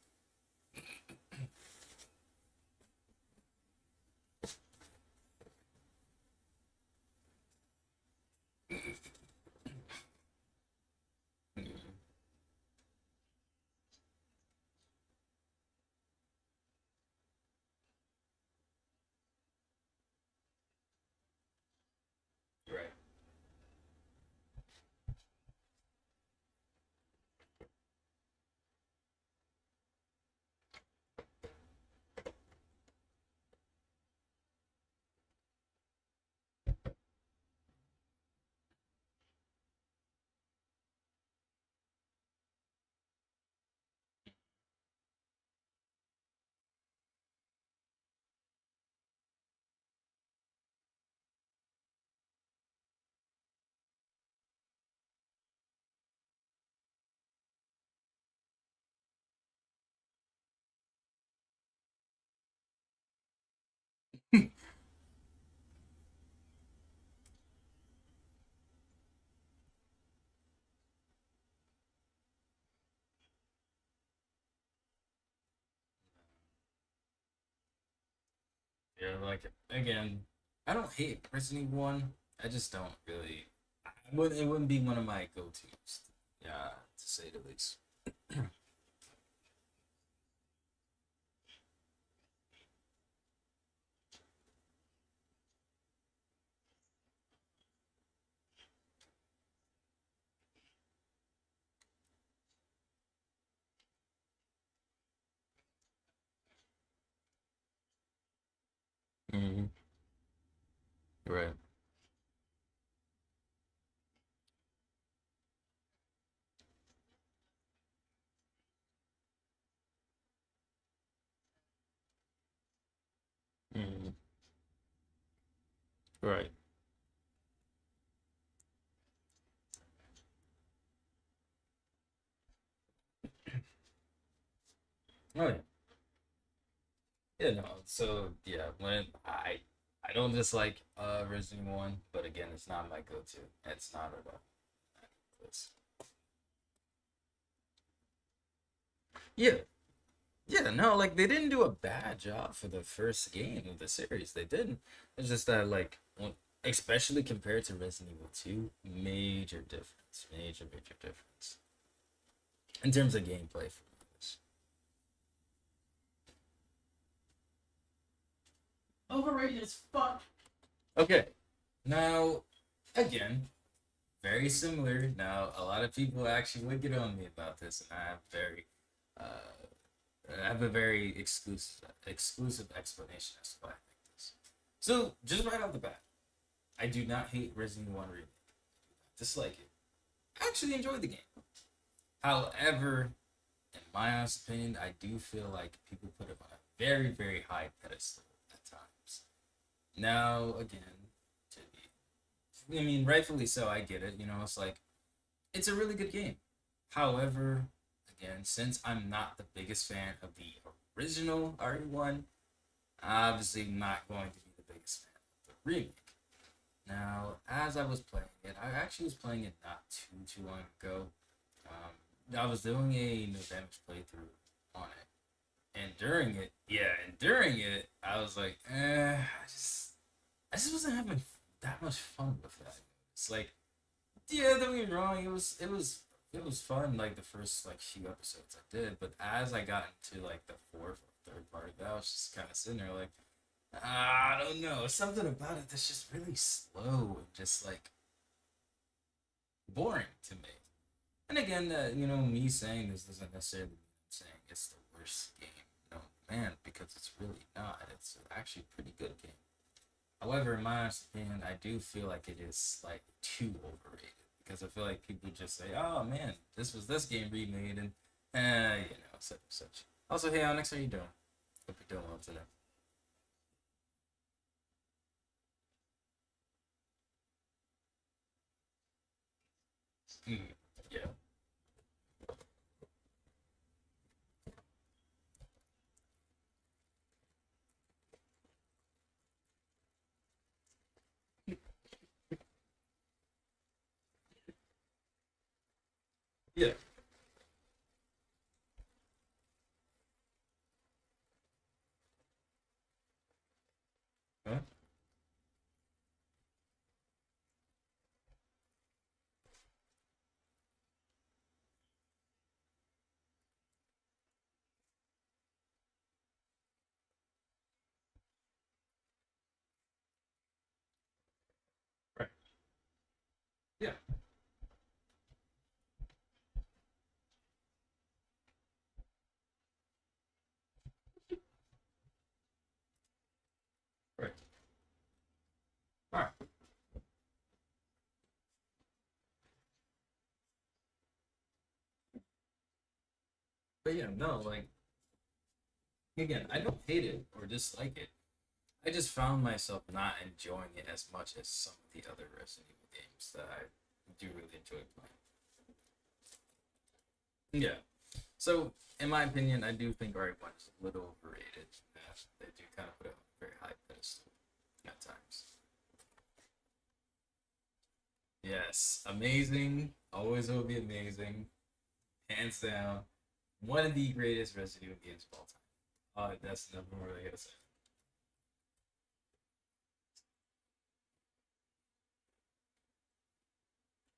Right. Yeah, like again, I don't hate Resident Evil One. I just don't really. It wouldn't be one of my go tos. Yeah, to say the least. Hmm. Right. Hmm. Right. Oh yeah. Yeah. No. So yeah, when I don't dislike Resident Evil One, but again, it's not my go to. It's not at all. It's, yeah. Yeah, no, like they didn't do a bad job for the first game of the series. They didn't. It's just that especially compared to Resident Evil 2, major difference. Major difference. In terms of gameplay for this. Overrated as fuck. Okay. Now again, very similar. Now a lot of people actually would get on me about this, and I have a very exclusive explanation as to why I think this. So just right off the bat, I do not hate Resident Evil 1 remake. Dislike it. I actually enjoyed the game. However, in my honest opinion, I do feel like people put it on a very high pedestal at times. Now, again, I mean, rightfully so. I get it. You know, it's like it's a really good game. However, again, since I'm not the biggest fan of the original RE1, obviously not going to be the biggest fan of the remake. Now, as I was playing it, I actually was playing it not too long ago. I was doing a no damage playthrough on it, and during it, I was like, I just wasn't having that much fun with that. It's like, yeah, don't get me wrong, it was fun like the first like few episodes I did, but as I got into like the fourth or third part of that, I was just kind of sitting there like, I don't know, something about it that's just really slow and just like boring to me. And again, me saying this doesn't necessarily mean I'm saying it's the worst game. No, man, because it's really not. It's actually a pretty good game. However, in my honest opinion, I do feel like it is like too overrated because I feel like people just say, "Oh man, this was this game remade," and such and such. Also, hey Onyx, how you doing? Hope you're doing well today. Mm, yeah, yeah. Huh? Right. Yeah. Right. All right. But yeah, no, like again, I don't hate it or dislike it. I just found myself not enjoying it as much as some of the other Resident Evil games that I do really enjoy playing. Yeah. So, in my opinion, I do think RE1 is a little overrated. They do kind of put it on a very high pedestal at times. Yes, amazing. Always will be amazing. Hands down. One of the greatest Resident Evil games of all time. That's nothing more I gotta say.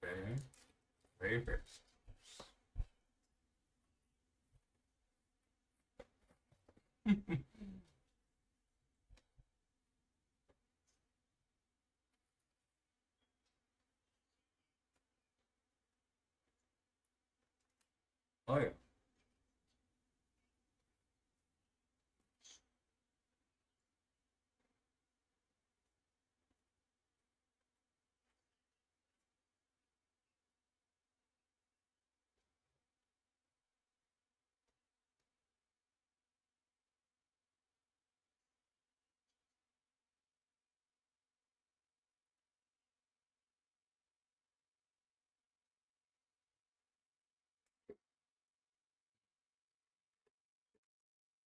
Very, very fair. Oh yeah.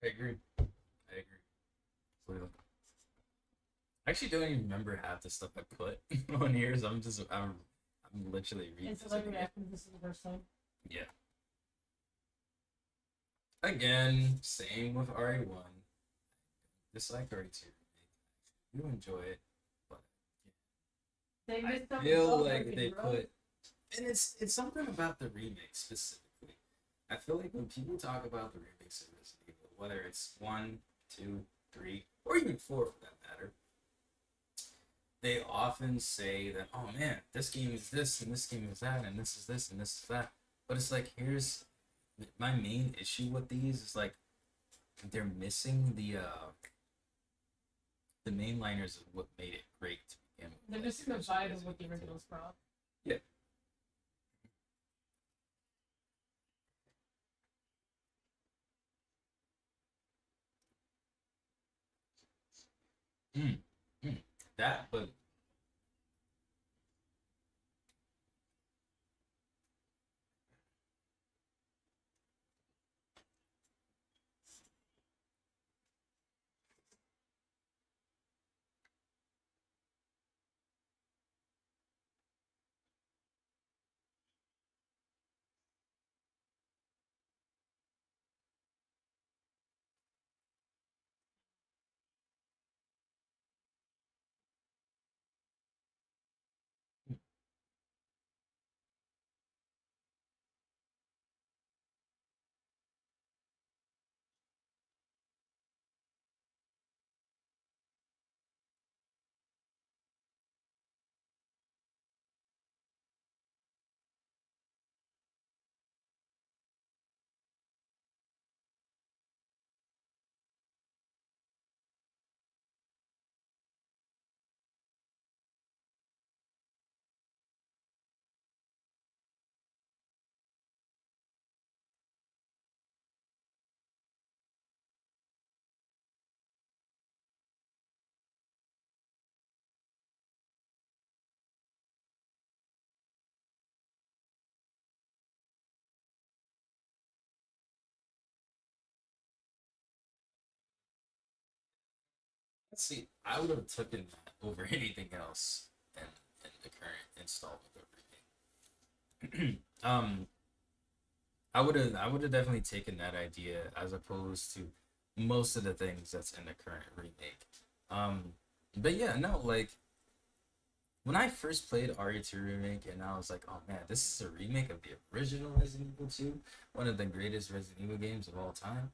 I agree. I agree. Completely. I actually don't even remember half the stuff I put on here, so I'm literally It's like revisiting it. reacting to this is the first time. Yeah. Again, same with RE1. Dislike RE2. You enjoy it, but They I missed out the feel dog like they bro. put, and it's something about the remake specifically. I feel like when people talk about the remakes of Resident Evil, whether it's one, two, three, or even four for that matter, they often say that, oh man, this game is this and this game is that and this is this and this is that. But it's like here's my main issue with these is like they're missing the mainliners of what made it great to begin with. They're Like missing the vibe of what the original's from. Yeah. Mm. Mm. That, but See, I would have taken that over anything else in the current installment of remake. I would have definitely taken that idea as opposed to most of the things that's in the current remake. Um, but yeah, no, like when I first played RE2 remake, and I was like, oh man, this is a remake of the original Resident Evil 2, one of the greatest Resident Evil games of all time.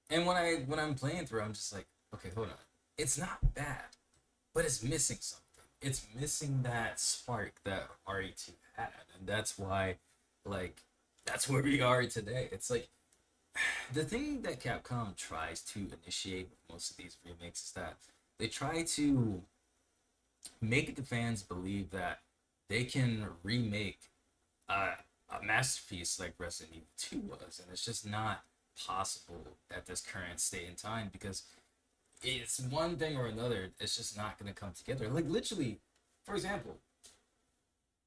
And when I'm playing through, I'm just like, okay, hold on, it's not bad, but it's missing something. It's missing that spark that RE2 had, and that's why, like, that's where we are today. It's like the thing that Capcom tries to initiate with most of these remakes is that they try to make the fans believe that they can remake a, a masterpiece like Resident Evil 2 was, and it's just not possible at this current state in time because it's one thing or another. It's just not going to come together. Like literally, for example,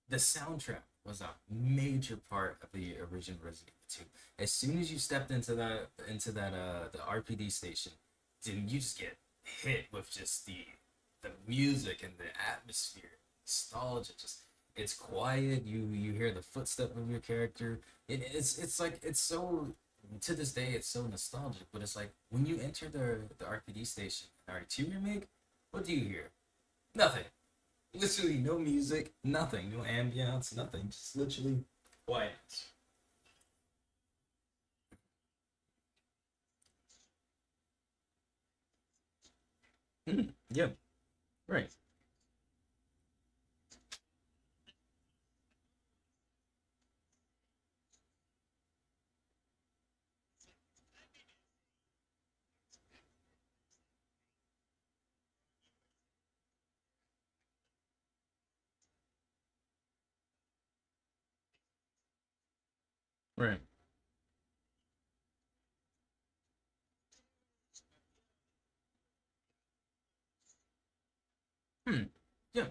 the soundtrack was a major part of the original Resident Evil 2. As soon as you stepped into that the RPD station, dude, you just get hit with just the music and the atmosphere, nostalgia. Just it's quiet. You hear the footstep of your character. It's like it's so to this day it's so nostalgic. But it's like when you enter the RPD station, R2 remake, what do you hear? Nothing. Literally no music, nothing, no ambiance, nothing. Just literally quiet. Yeah, right, right. Hmm. Yeah,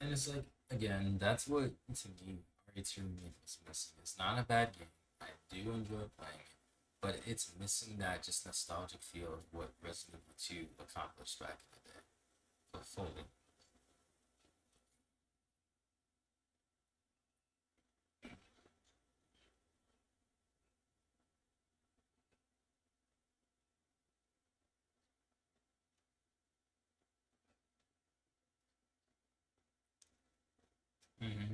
and it's like again, that's what to me RE2 Remake was missing. It's not a bad game. I do enjoy playing it, but it's missing that just nostalgic feel of what Resident Evil 2 accomplished back in the day. But fully. Mm-hmm.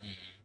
Mm-hmm.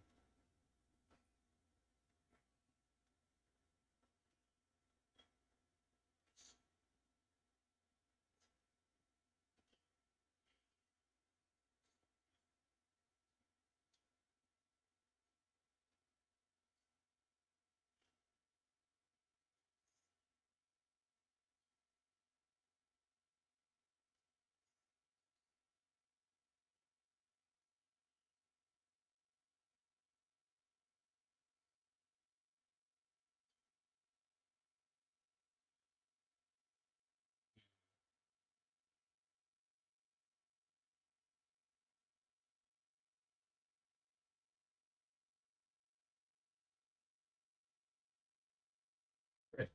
Right.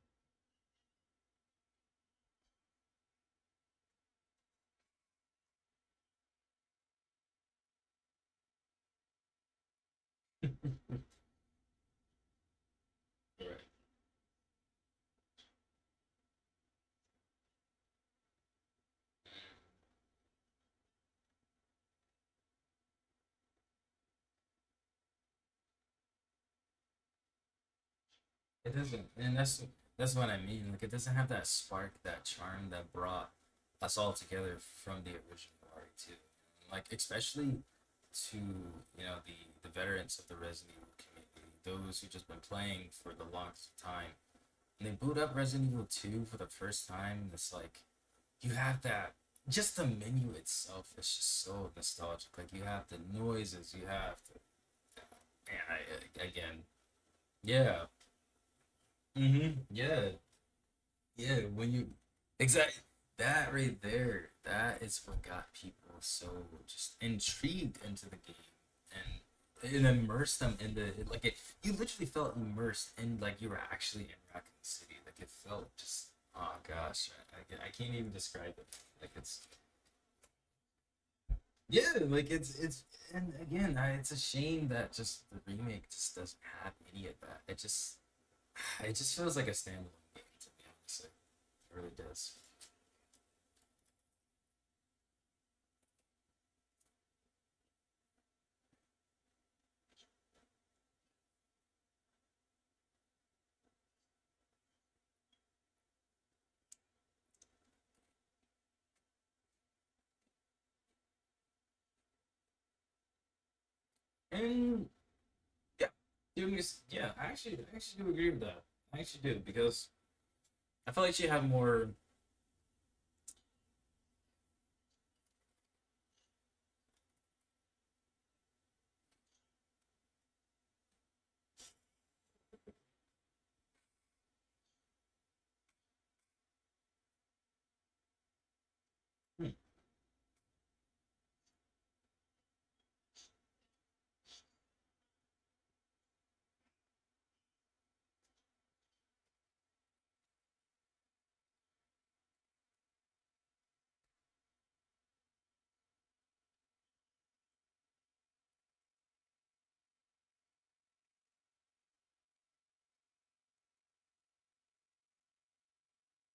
Right. It doesn't, and that's what I mean. Like it doesn't have that spark, that charm that brought us all together from the original RE2. Like especially to the veterans of the Resident Evil community, those who just been playing for the longest time, and they boot up Resident Evil 2 for the first time. And it's like you have that. Just the menu itself is just so nostalgic. Like you have the noises, you have the, and again, yeah. Yeah, yeah. When you exactly that right there, that is what got people so just intrigued into the game, and and immerse them in the like it. You literally felt immersed in like you were actually in Raccoon City. Like it felt just oh gosh, I can't even describe it. Like it's yeah, like it's and again, it's a shame that just the remake just doesn't have any of that. It just feels like a standalone game to me, honestly. It really does. And yeah, yeah, I actually do agree with that. I actually do because I feel like she had more. Hmm,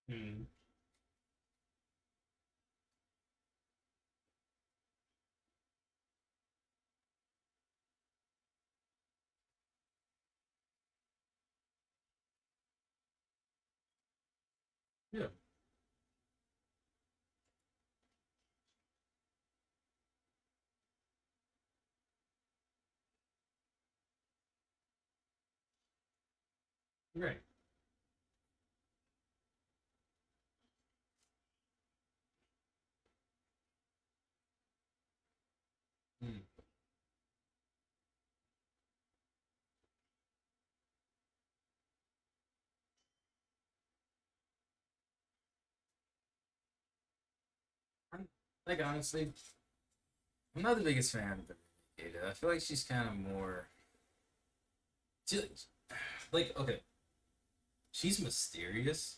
hmm, yeah, right. Hmm. I'm, like honestly, I'm not the biggest fan of the remake. I feel like she's kind of more. She, like okay, she's mysterious,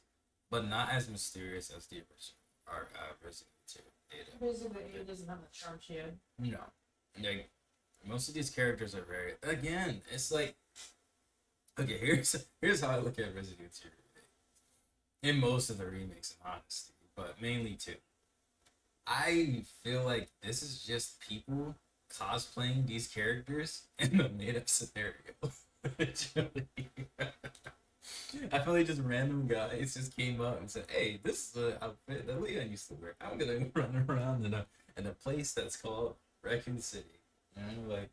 but not as mysterious as the original or Resident Evil Data. Basically, it doesn't have the charm she had. No, like most of these characters are very. Again, it's like okay. Here's how I look at Resident Evil in most of the remakes, in honesty, but mainly two. I feel like this is just people cosplaying these characters in a made up scenario. Literally. I feel like just random guys just came up and said, "Hey, this is the outfit that Leon used to wear. I'm gonna run around in a place that's called Raccoon City." And I'm like,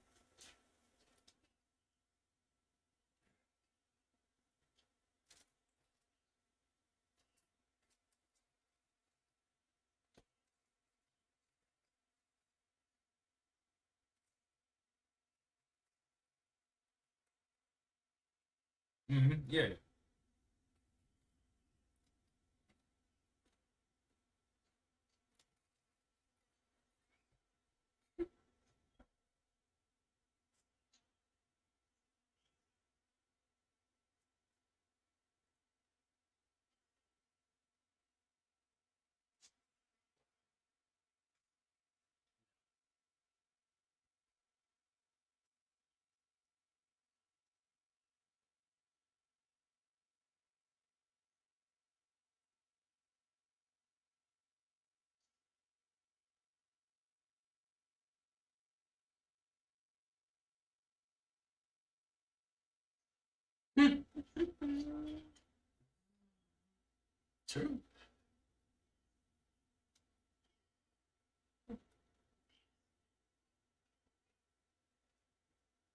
yeah, true.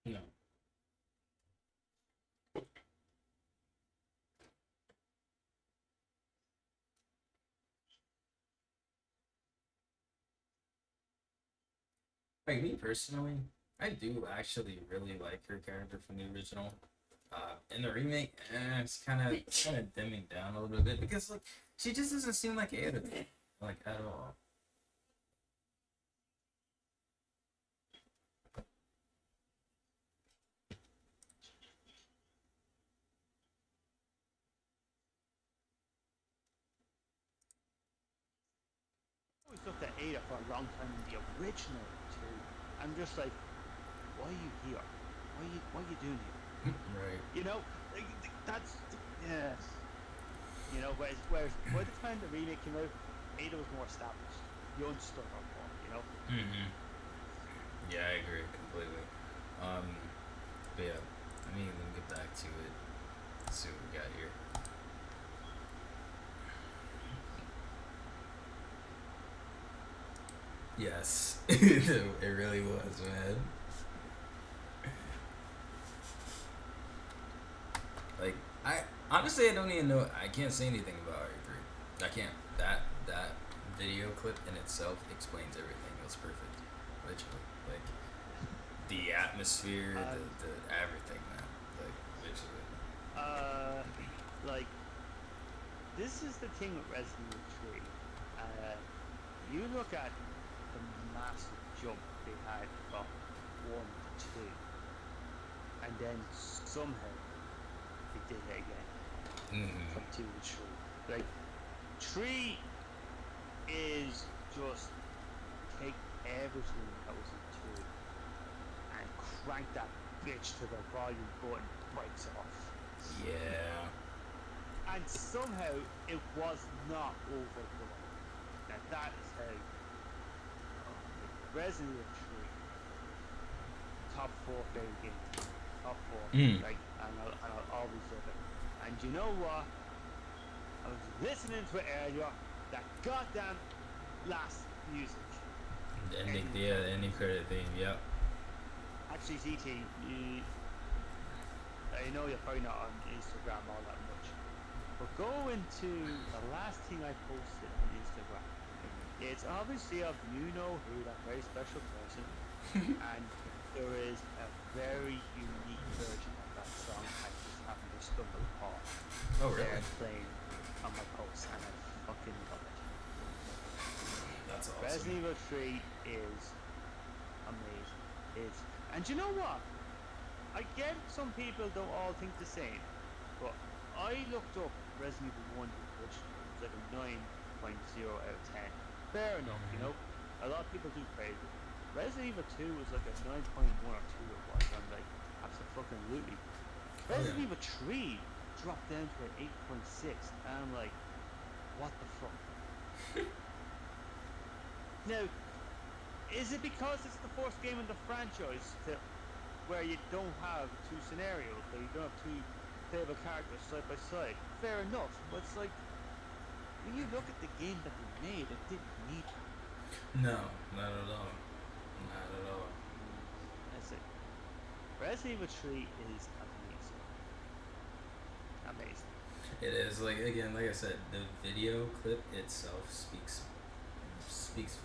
No, like me personally, I do actually really like her character from the original. In the remake, it's kind of dimming down a little bit because like she just doesn't seem like Ada, like at all. here for a long time in the original too. I'm just like, why are you here? What are you doing here? Right. You know, that's yes. You know, whereas by the time the remake came out, Ada was more established. You understood her more, you know. Mm-hmm. Yeah, I agree completely. But yeah, let me get back to it. Let's see what we got here. Yes, it really was, man. Like, I honestly I don't even know. I can't say anything about RE3. I can't. That video clip in itself explains everything. It was perfect, literally. Like the atmosphere, the everything, man. Like literally. Uh, like this is the thing with Resident Evil 3. You look at the massive jump they had from 1 to 2, and then somehow they did it again Mm-hmm. from 2 to 3. Like 3 is just take everything that was in 2 and crank that bitch to the volume button breaks off. Yeah. And somehow it was not overblown. Now that is how Resident Evil 3 top 4 favorite game. Top 4. Mm. Like and I'll always love it. And you know what? I was listening to it earlier, that goddamn last music. Ending credit theme. Yep. Actually, ZT, I know you're probably not on Instagram all that much, but go into the last thing I posted on Instagram. It's obviously of you know who, that very special person, and there is a very unique version of that song I just happened to stumble upon. Oh really? They're playing on my post, and I fucking love it. That's awesome. Resident Evil 3 is amazing. And you know what? I get some people don't all think the same, but I looked up Resident Evil 1 the original. It was like a 9.0 out of 10. Fair enough, you know. A lot of people do praise it. Resident Evil 2 was like a 9.1 or 2 it was. I'm like, absolutely. Resident Evil 3 dropped down to an 8.6, and I'm like, what the fuck? Now, is it because it's the first game in the franchise where you don't have 2 scenarios, where you don't have 2 playable characters side by side? Fair enough, but it's like, when you look at the game that they made, it didn't need that. No, not at all. Not at all. That's it. Resident Evil 3 is amazing. Amazing. It is like again, like I said, the video clip itself speaks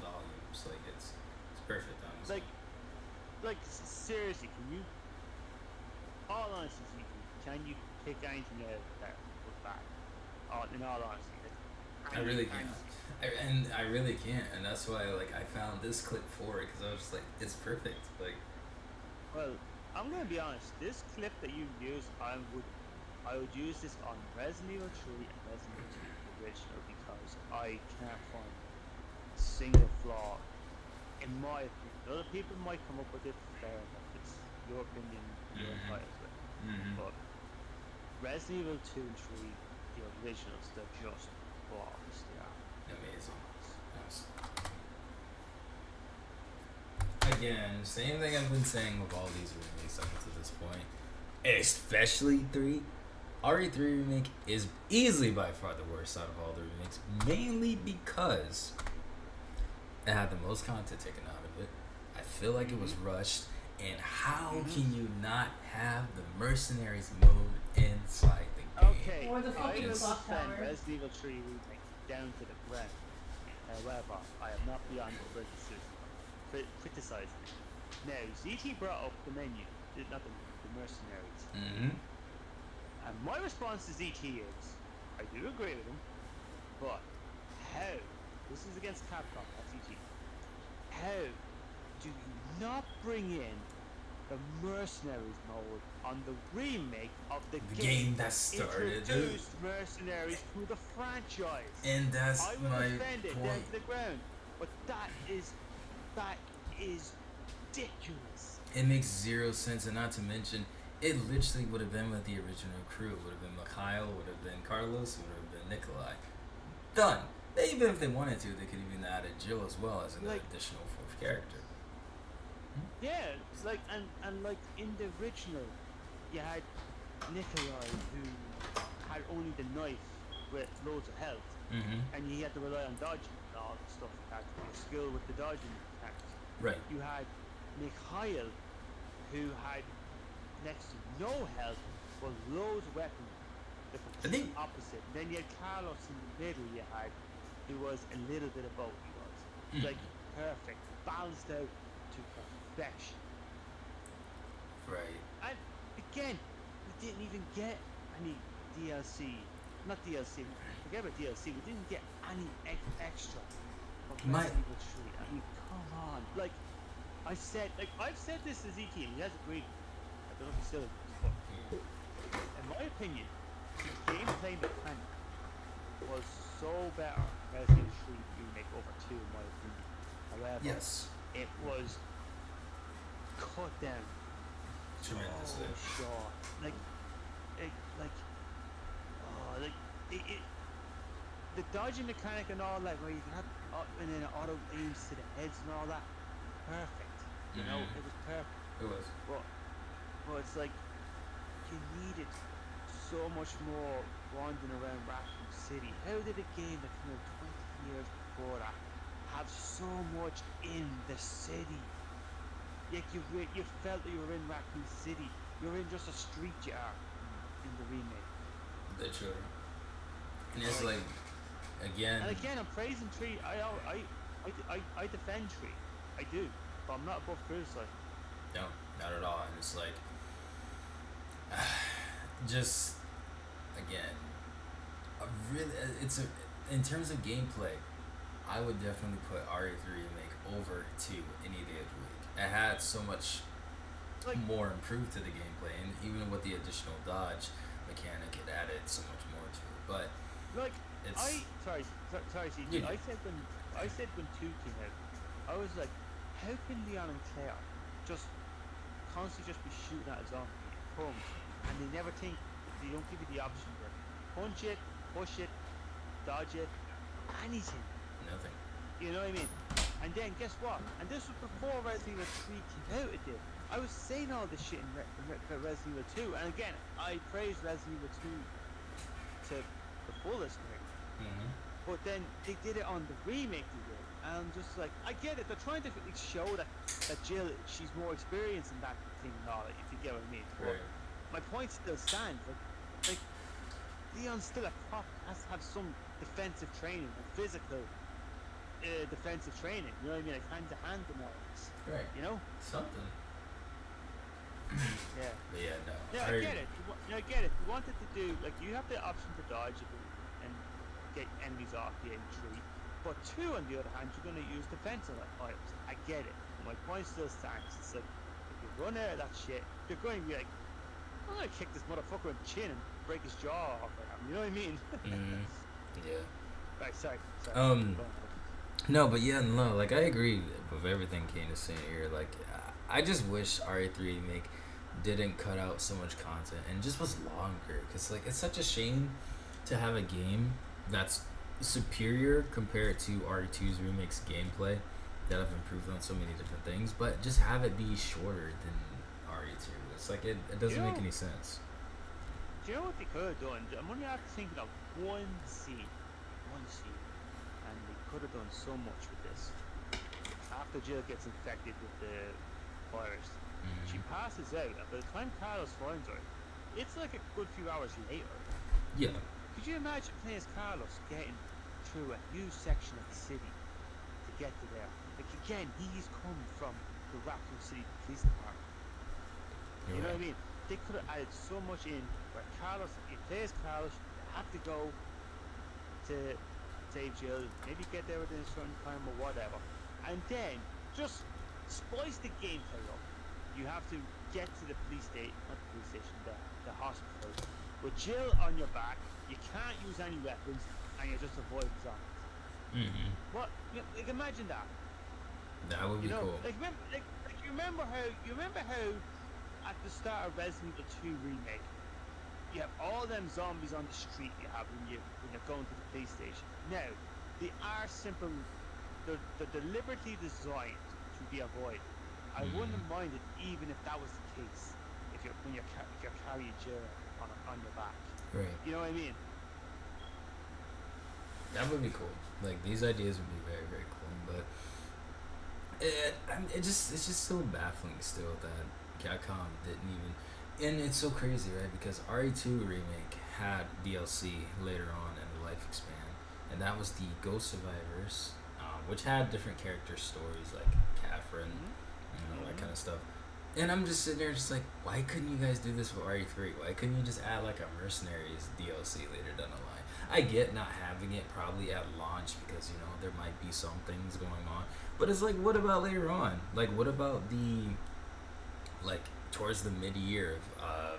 volumes. Like it's perfect, honestly. Like seriously, can you? All honesty, can you pick anything out that was bad? In all honesty, I really can't. I really can't, and that's why like I found this clip for it because I was just like, it's perfect. Like, well, I'm gonna be honest. This clip that you used, I would use this on Resident Evil 3 and Resident Evil 2 the original because I can't find a single flaw. In my opinion, other people might come up with it. Fair enough. It's your opinion. You're entitled to it. But Resident Evil 2 and 3, the originals, they're just flawless. They are amazing. Again, same thing I've been saying with all these remakes up to this point, especially 3. RE3 remake is easily by far the worst out of all the remakes, mainly because it had the most content taken out of it. I feel like it was rushed, and how can you not have the mercenaries mode inside the game? Okay, Or the fucking I clock send tower. Resident Evil 3 remake down to the ground. However, I am not beyond criticizing it. Now, ZT brought up the menu, not the mercenaries. And my response to ZT is, I do agree with him, but how? This is against Capcom, not ZT. How do you not bring in the mercenaries mode on the remake of the game that started introduced mercenaries to the franchise? And that's I will my defend it down point. to the ground. But that is ridiculous. It makes zero sense, and not to mention, it literally would have been with the original crew. It would have been Mikhail, would have been Carlos, would have been Nikolai. Done. Even if they wanted to, they could even add a Jill as well as an Like, additional fourth character. yeah, it's like and like in the original, you had Nikolai who had only the knife with loads of health, Mm-hmm. and he had to rely on dodging and all the stuff like that. Your skill with the dodging attacks. Right. You had Mikhail who had next to no health but loads of weapons. The I complete think. opposite. Then you had Carlos in the middle. You had who was a little bit of both. He was like perfect, balanced out to perfection. Right. And again, we didn't even get any DLC. Not DLC. Forget about DLC. We didn't get any extra from My- Resident Evil 3. I mean, come on. Like I've said this to Zeke, and he has agreed. I don't know if he still agrees, but in my opinion, the gameplay mechanic was so better Resident Evil 3 Remake over 2, in my opinion. However, Yes. it was cut down Tremendously. so short. Like, it, the dodging mechanic and all that, where you can have and then it auto aims to the heads and all that, perfect. You know, Mhm. it was perfect. It was. But it's like you needed so much more wandering around Raccoon City. How did a game that came out 20 years before that have so much in the city? Like you felt that you were in Raccoon City. You were in just a street you are in the remake. Literally. And it's like, again. And again, I'm praising Tree. I defend Tree. I do, but I'm not above criticizing. No, not at all. And it's like, just again, in terms of gameplay, I would definitely put RE3 Remake over to any day of the week. It had so much Like, more improved to the gameplay, and even with the additional dodge mechanic, it added so much more to it. But like it's sorry, CG. Yeah. I said when 2 came out, I was like, how can Leon and Claire just constantly just be shooting at a zombie? It comes, and they never think. They don't give you the option to punch it, push it, dodge it, anything. nothing. You know what I mean? And then guess what? And this was before Resident Evil 3 came out. It did. I was saying all this shit in Resident Evil 2, and again, I praised Resident Evil 2 to the fullest here. Mm-hmm. But then they did it on the remake they did, and I'm just like, I get it. They're trying to show that Jill, she's more experienced in that thing and all that, if you get what I mean. But Right. my point still stands. Like Leon's still a cop, has to have some defensive training and physical defensive training. You know what I mean? Like hand to hand and all this. Right. You know? Something. Yeah. But yeah, no. Yeah, I get it. I get it. You wanted to do like you have the option to dodge and get enemies off you in 3, but 2 on the other hand, you're going to use defensive items. I get it. My point still stands. It's like if you run out of that shit, you're going to be like, I'm going to kick this motherfucker in the chin and break his jaw off. You know what I mean? Mm-hmm. Yeah. Right. Sorry. Go on. No, but yeah, no, like I agree with everything Kane is saying here. Like, I just wish RE3 Remake didn't cut out so much content and just was longer. Cause like it's such a shame to have a game that's superior compared to RE2's Remake's gameplay that have improved on so many different things, but just have it be shorter than RE2. It's like it doesn't make any sense. Do you know what they could have done? I'm only after thinking of one scene, and they could have done so much with this. After Jill gets infected with the virus, she passes out, and by the time Carlos finds her, it's like a good few hours later. Yeah. Could you imagine playing as Carlos getting through a huge section of the city to get to there? Like again, he's come from the Raccoon City Police Department. You know what I mean? They could have added so much in where Carlos, if you play as Carlos, you have to go to save Jill, maybe get there within a certain time or whatever, and then just spice the gameplay up. You have to get to the police station, not the police station, the hospital, with Jill on your back. You can't use any weapons, and you're just avoiding zombies. Mm-hmm. What? Like imagine that. That would You be know, cool. like you remember how at the start of Resident Evil 2 remake, you have all them zombies on the street you have when you're going to the police station. Now, they are simple. They're deliberately designed to be avoided. I wouldn't Mm-hmm. mind it even if that was the case. If you're carrying Jira on your back, Right. you know what I mean? That would be cool. Like these ideas would be very very cool, but it's just so baffling still that Capcom didn't even. And it's so crazy, right? Because RE2 remake had DLC later on in the life expand, and that was the Ghost Survivors, which had different character stories like Catherine, Mm-hmm. all that Mm-hmm. kind of stuff. And I'm just sitting there, just like, why couldn't you guys do this for RE3? Why couldn't you just add like a Mercenaries DLC later down the line? I get not having it probably at launch because there might be some things going on, but it's like, what about later on? Like, what about the like towards the mid year of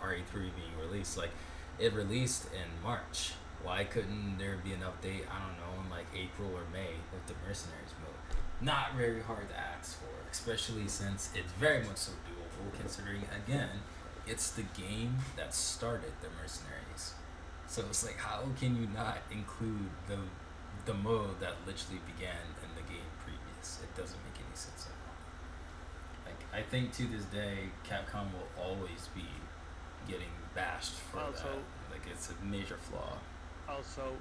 RE3 being released? Like, it released in March. Why couldn't there be an update? I don't know, in like April or May with the Mercenaries mode. Not very hard to ask for, especially since it's very much so doable. Considering again, it's the game that started the Mercenaries. So it's like, how can you not include the mode that literally began in the game previous? It doesn't make any sense at all. Like, I think to this day, Capcom will always be getting bashed for that. Also, Like, it's a major flaw. also,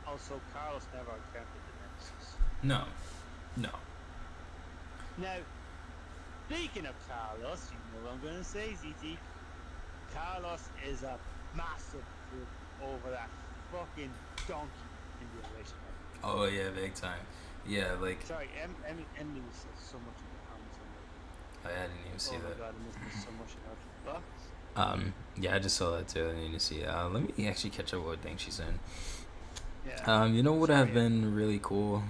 also, Carlos never attempted the Nemesis. No, no. Now, speaking of Carlos, you know what I'm gonna say, ZT. Carlos is a massive fool over that fucking donkey in the original. Oh yeah, big time. Yeah, like Sorry, Emily said so much in the comments. I'm I didn't even see like, oh my that. god, I missed this so much about What? Yeah, I just saw that too. I need to see it. Let me actually catch up with what thing she's in. Yeah. You know what would have Sorry. been really cool?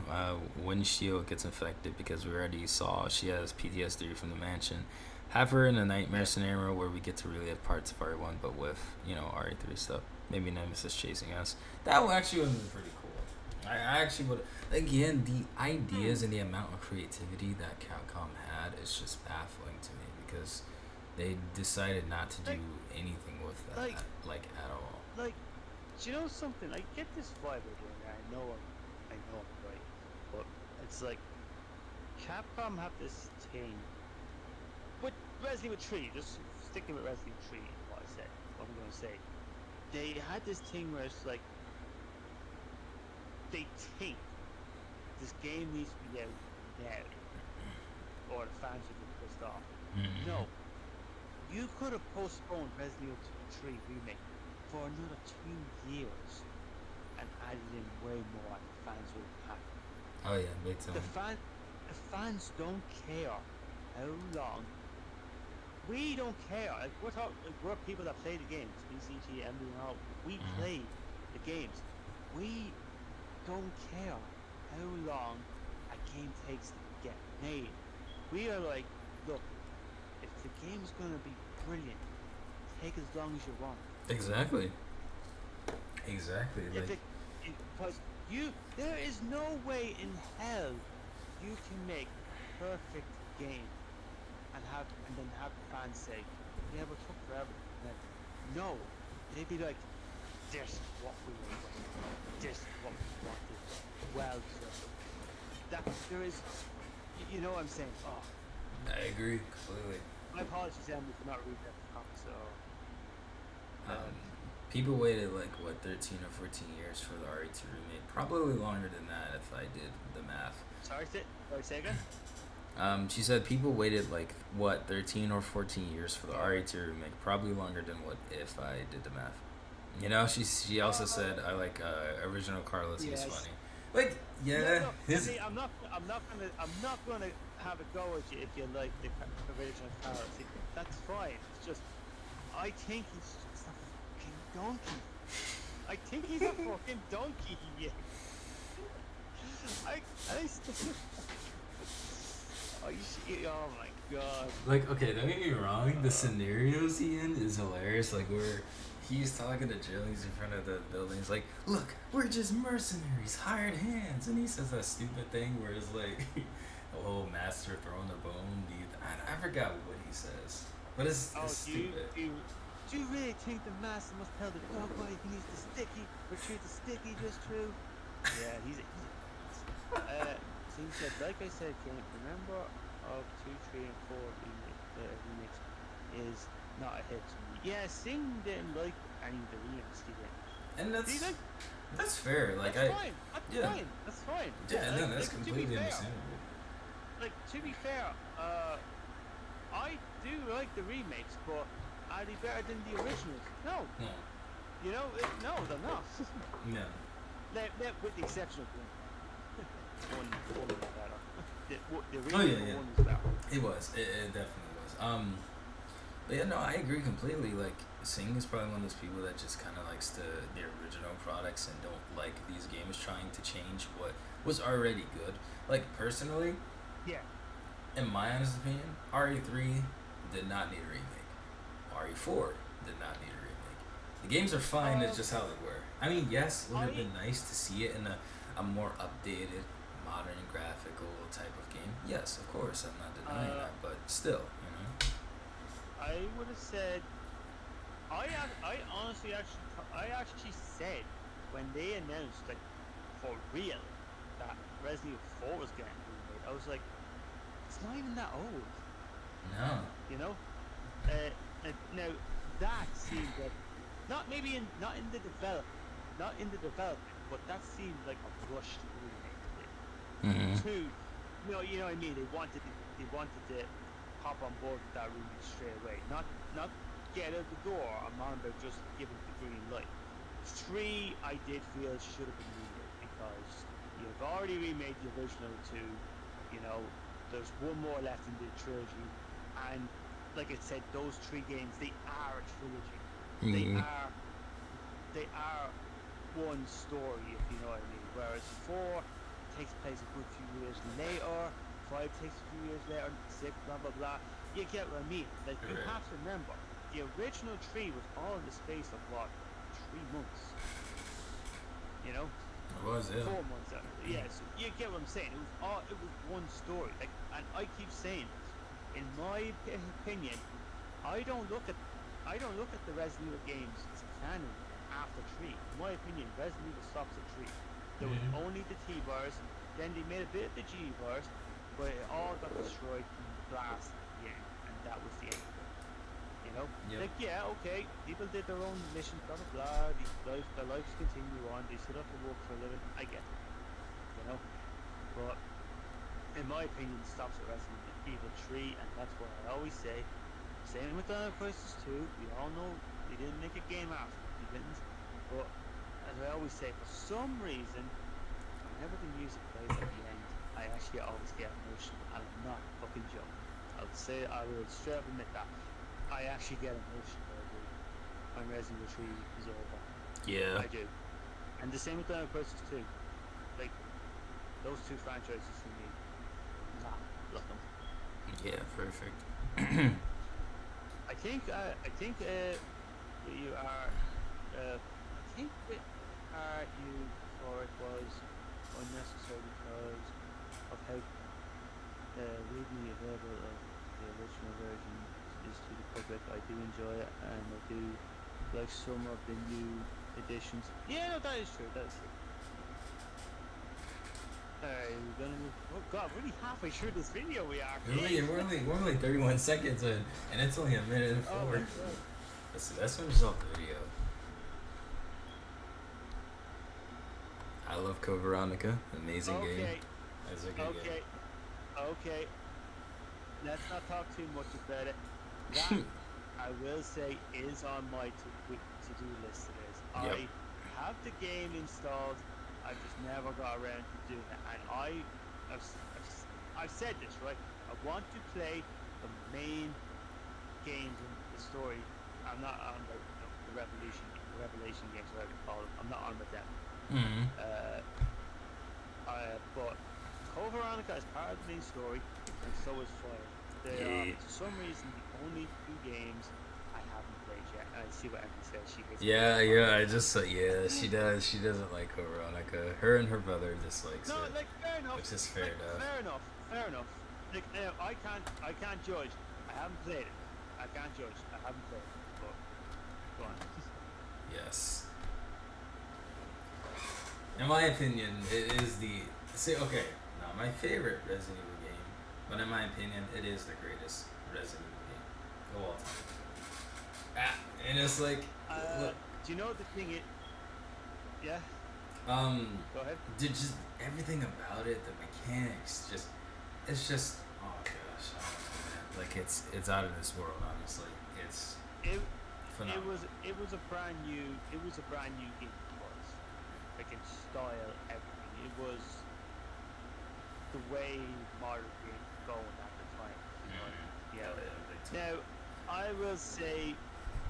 When Shield gets infected, because we already saw she has PTSD from the mansion. Have her in a nightmare Yeah. scenario where we get to relive parts of RE1, but with RE3 stuff. Maybe Nemesis chasing us. That would actually would have been pretty cool. I actually would. Again, the ideas and the amount of creativity that Capcom had is just baffling to me because they decided not to do Like, anything with that, like, like at all. like, do you know something? I get this vibe again. I know I'm right, but it's like Capcom have this thing with Resident Evil 3. Just sticking with Resident Evil 3, what I'm gonna say. They had this thing where it's like they think this game needs to be out now, or the fans will be pissed off. Mm-hmm. No, you could have postponed Resident Evil 3 remake for another 2 years and added in way more, and the fans would be happy. Oh yeah, big time. The fans don't care how long. We don't care. Like we're people that play the games. BCG, MD, and all. We play the games. We don't care how long a game takes to get made. We are like, look, if the game's gonna be brilliant, take as long as you want. Exactly. Exactly. If Like, because there is no way in hell you can make a perfect game and then have the fans say, yeah, but it took forever. And then, no, they'd be like, this is what we wanted. This is what we wanted. Well deserved. That there is, you know what I'm saying? Oh, I agree completely. my apologies, Emily, for not reading that comment. So, People waited like what 13 or 14 years for the RE2 remake. Probably longer than that if I did the math. sorry, say again. She said people waited like what 13 or 14 years for the RE2 remake. Probably longer than what if I did the math. She also said I like original Carlos. He's Yes. funny. Like yeah, No, his Emily, I'm not gonna have a go at you if you like the original Carlos. That's fine. It's just, I think he's just a fucking donkey. I think he's a fucking donkey. Yeah. I still. Oh my god. like okay. Don't get me wrong. The scenarios he in is hilarious. Like where he's talking to Jillies in front of the building. He's like, "Look, we're just mercenaries, hired hands," and he says that stupid thing where it's like, "A whole master throwing the bone." I forgot what he says, but it's Oh, stupid. do you really think the master must tell the dog why he needs the sticky, retrieve the sticky just true? Yeah, he's so he said, like I said, Kane, the number of 2, 3, and 4 remix is not a hit to me. Yeah, Sing didn't like any of the remix he did. And See, like, that's fair. Like that's fine. That's yeah, fine. That's fine. yeah, no, that's To be completely fair, understandable. to be fair, I do like the remakes, but are they better than the originals? No. No, You know, no, they're not. no. With the exception of one was better. The Oh original yeah, yeah. one was better. It was. It definitely was. But yeah, no, I agree completely. Like, Sing is probably one of those people that just kind of likes the original products and don't like these games trying to change what was already good. Like, personally, Yeah. in my honest opinion, RE3 did not need a remake. RE4 did not need a remake. The games are fine, it's just how they were. I mean, yes, it would have been nice to see it in a more updated, modern graphical type of game. Yes, of course, I'm not denying that, but still, you know? I would have said. I honestly actually said when they announced, like, for real, that Resident Evil 4 was getting remade, I was like, it's not even that old, No. you know. Now that seemed like not in the development, but that seemed like a rushed remake. Mm-hmm. Two, you know what I mean. They wanted to hop on board with that remake straight away. Not get out the door. I'm not about just giving the green light. 3, I did feel should have been remade because you've already remade the original 2. You know, there's one more left in the trilogy, and like I said, those 3 games, they are a trilogy. Mm-hmm. They are one story, if you know what I mean. Whereas 4 takes place a good few years later, 5 takes a few years later, 6, blah blah blah. You get what I mean? Like, you Right. have to remember, the original 3 was all in the space of what, 3 months. You know? It was, yeah. 4 months out. Yeah, so you get what I'm saying. It was one story. Like, and I keep saying, in my opinion, I don't look at the Resident Evil games as canon after 3. In my opinion, Resident Evil stops at 3. There was Mhm. only the T-Virus, then they made a bit of the G-Virus, but it all got destroyed in the blast at the end, and that was the end of it. You know? Yep. Like, yeah, okay, people did their own missions, blah blah blah, their lives continue on, they still have to work for a living, I get it. You know? But in my opinion, it stops at Resident Evil 3, and that's what I always say. Same with Dino Crisis 2, we all know they didn't make a game after it, they didn't. But as I always say, for some reason, whenever the music plays at the end, I actually always get emotional, and I'm not fucking joking. I will straight up admit that. I actually get emotional when Resident Evil 3 is over. Yeah. I do. And the same with Dino Crisis 2. Like, those 2 franchises for me, nah, love them. Yeah, perfect. I think you are. I think you for it was unnecessary because of how readily available of the original version is to the public. I do enjoy it, and I do like some of the new additions. Yeah, no, that is true. That is true. We're gonna move. Oh God, really halfway through this video we are. We're only 31 seconds in, and it's only a minute and Oh 4. my God. Let's finish off the video. I love Code Veronica. Amazing game. Okay. That's a good game. Okay. Let's not talk too much about it. That, I will say, is on my to-do list today. Yep. I have the game installed. I just never got around to doing it. And I've said this, right? I want to play the main games in the story. I'm not on about the Revelation games, whatever you call them. I'm not on about them. Mm-hmm. But Code Veronica is part of the main story, and so is Fire. They are, for some reason, the only 2 games I haven't played yet. I see what Emily says. She hates Code Yeah, yeah. I Veronica. just yeah. She does. She doesn't like Veronica. Her and her brother dislikes No, it, like fair enough. which is fair Like enough. fair enough. Fair enough. Like I can't judge. I haven't played it. I can't judge. I haven't played it. But go on. Yes. In my opinion, it is the say. Okay, not my favorite Resident Evil game, but in my opinion, it is the greatest Resident Evil game of all time. And it's like, look, Do you know the thing? It yeah. um, Go ahead. just everything about it, the mechanics, just it's just oh gosh, I don't know, man. Like it's out of this world. Honestly, it's It phenomenal. it was a brand new game for us. Like in style, everything. It was the way modern games were going at the time. You know what I mean? Yeah. Hell yeah, big time. Now, I will say,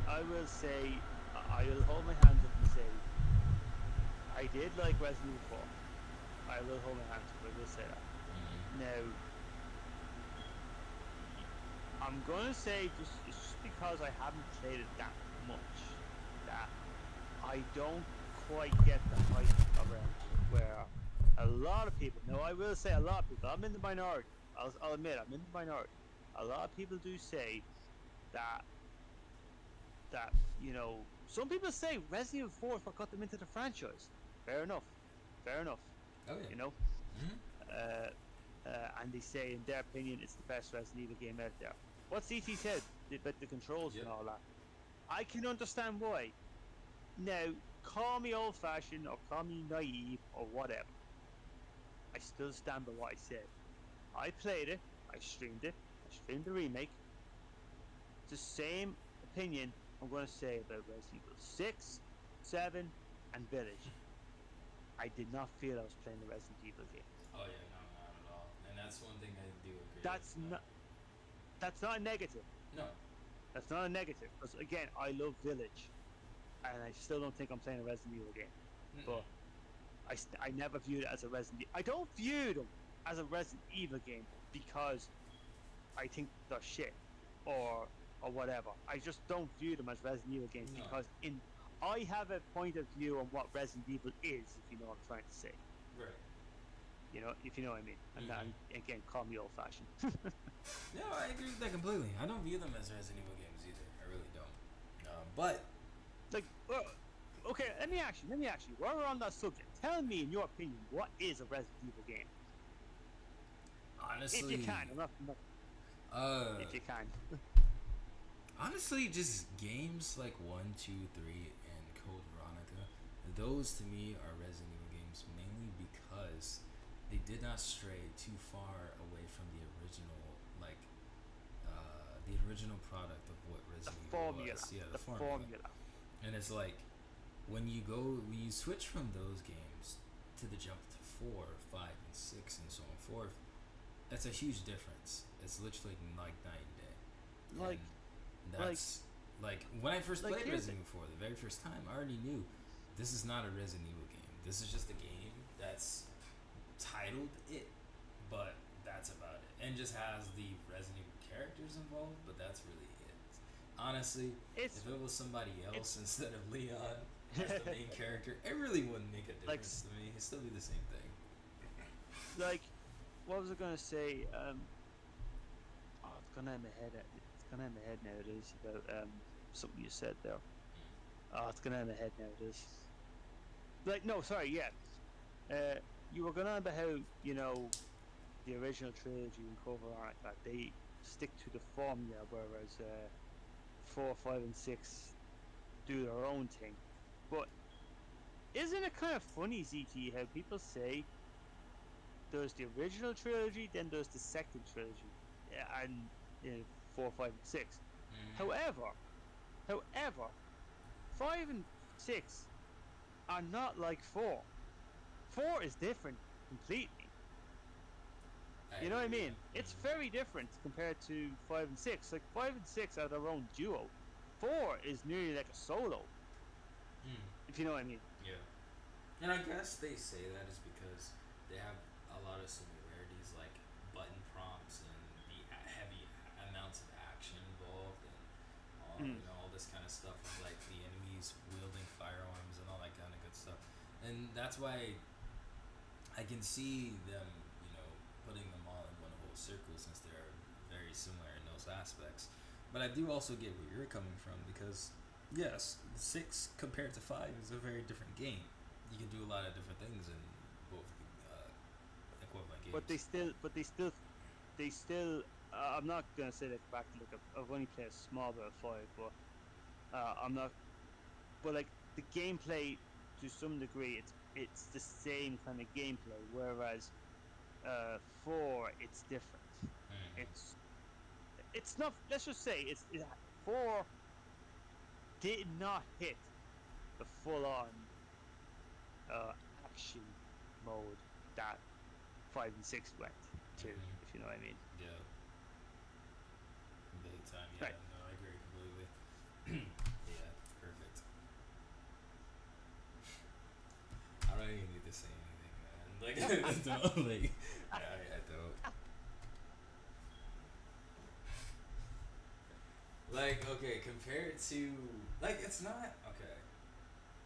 I will hold my hands up and say, I did like Resident Evil 4. I will hold my hands up. I will say that. Mhm. Now, I'm gonna say it's just because I haven't played it that much that I don't quite get the hype around it. Where a lot of people, no, I will say a lot of people. I'm in the minority. I'll admit I'm in the minority. A lot of people do say that that some people say Resident Evil 4 is what got them into the franchise. Fair enough. Fair enough. Oh yeah. You know, Mhm. uh, and they say in their opinion it's the best Resident Evil game out there. What CT said about the controls Yep. and all that, I can understand why. Now, call me old-fashioned or call me naive or whatever. I still stand by what I said. I played it. I streamed it. I streamed the remake. It's the same opinion I'm going to say about Resident Evil 6, 7, and Village. I did not feel I was playing a Resident Evil game. Oh yeah, no, not at all. And that's one thing I do agree with. That's not that's not a negative. No. That's not a negative because again, I love Village, and I still don't think I'm playing a Resident Evil game. Mm-mm. But I never viewed it as a Resident. I don't view them as a Resident Evil game because I think they're shit or whatever. I just don't view them as Resident Evil games No. because in I have a point of view on what Resident Evil is, if you know what I'm trying to say. Right. You know, if you know what I mean. And then again, call me old fashioned. No, I agree with that completely. I don't view them as Resident Evil games either. I really don't. But Like, well, okay, let me ask you, while we're on that subject, tell me in your opinion, what is a Resident Evil game? honestly, If you can, I'm not if you can. honestly, just games like 1, 2, 3, and Code Veronica. Those to me are Resident Evil games mainly because they did not stray too far away from the original, like the original product of what The Resident Evil formula. was. Yeah, The the formula. formula. And it's like when you switch from those games to the jump to 4, 5, and 6, and so on forth, that's a huge difference. It's literally like night and day. Like, And that's like when I first like, played here's Resident Evil 4, the very first time, I already knew this is not a Resident Evil game. This is just a game that's titled it, but that's about it. And just has the Resident Evil characters involved, but that's really it. Honestly, it's if it was somebody else it's instead of Leon as the main character, it really wouldn't make a like difference to me. It'd still be the same thing. like what was I gonna say? Oh, it's gone out of my head. It's gone out of my head now. It is about something you said there. Oh, it's gone out of my head now. It is. Like no, sorry, yeah. You were going on about how the original trilogy and Cover Art that they stick to the formula, whereas 4, 5, and 6 do their own thing. But isn't it kind of funny, ZT, how people say there's the original trilogy, then there's the second trilogy, and 4, 5, and 6. However, 5 and 6 are not like 4. 4 is different completely. You know what I mean? It's very different compared to 5 and 6. Like 5 and 6 are their own duo. 4 is nearly like a solo. If you know what I mean. Yeah. And I guess they say that is because they have a lot of similarities, like button prompts and the heavy amounts of action involved, and all, all the this kind of stuff of like the enemies wielding firearms and all that kind of good stuff, and that's why I can see them, putting them all in one whole circle since they're very similar in those aspects. But I do also get where you're coming from because, yes, 6 compared to 5 is a very different game. You can do a lot of different things in both equivalent games. They still. I'm not gonna say like back to like I've only played a small bit of 5, but I'm not. But like the gameplay, to some degree, it's the same kind of gameplay. Whereas 4, it's different. Mm-hmm. It's not. Let's just say 4 did not hit the full-on action mode that 5 and 6 went to. Mhm. If you know what I mean. Yeah. Big time. Yeah. Right. No, I agree completely. Yeah. Perfect. I don't even need to say anything, man. Like, I don't. Like, I don't. Like, okay, compared to like, it's not okay.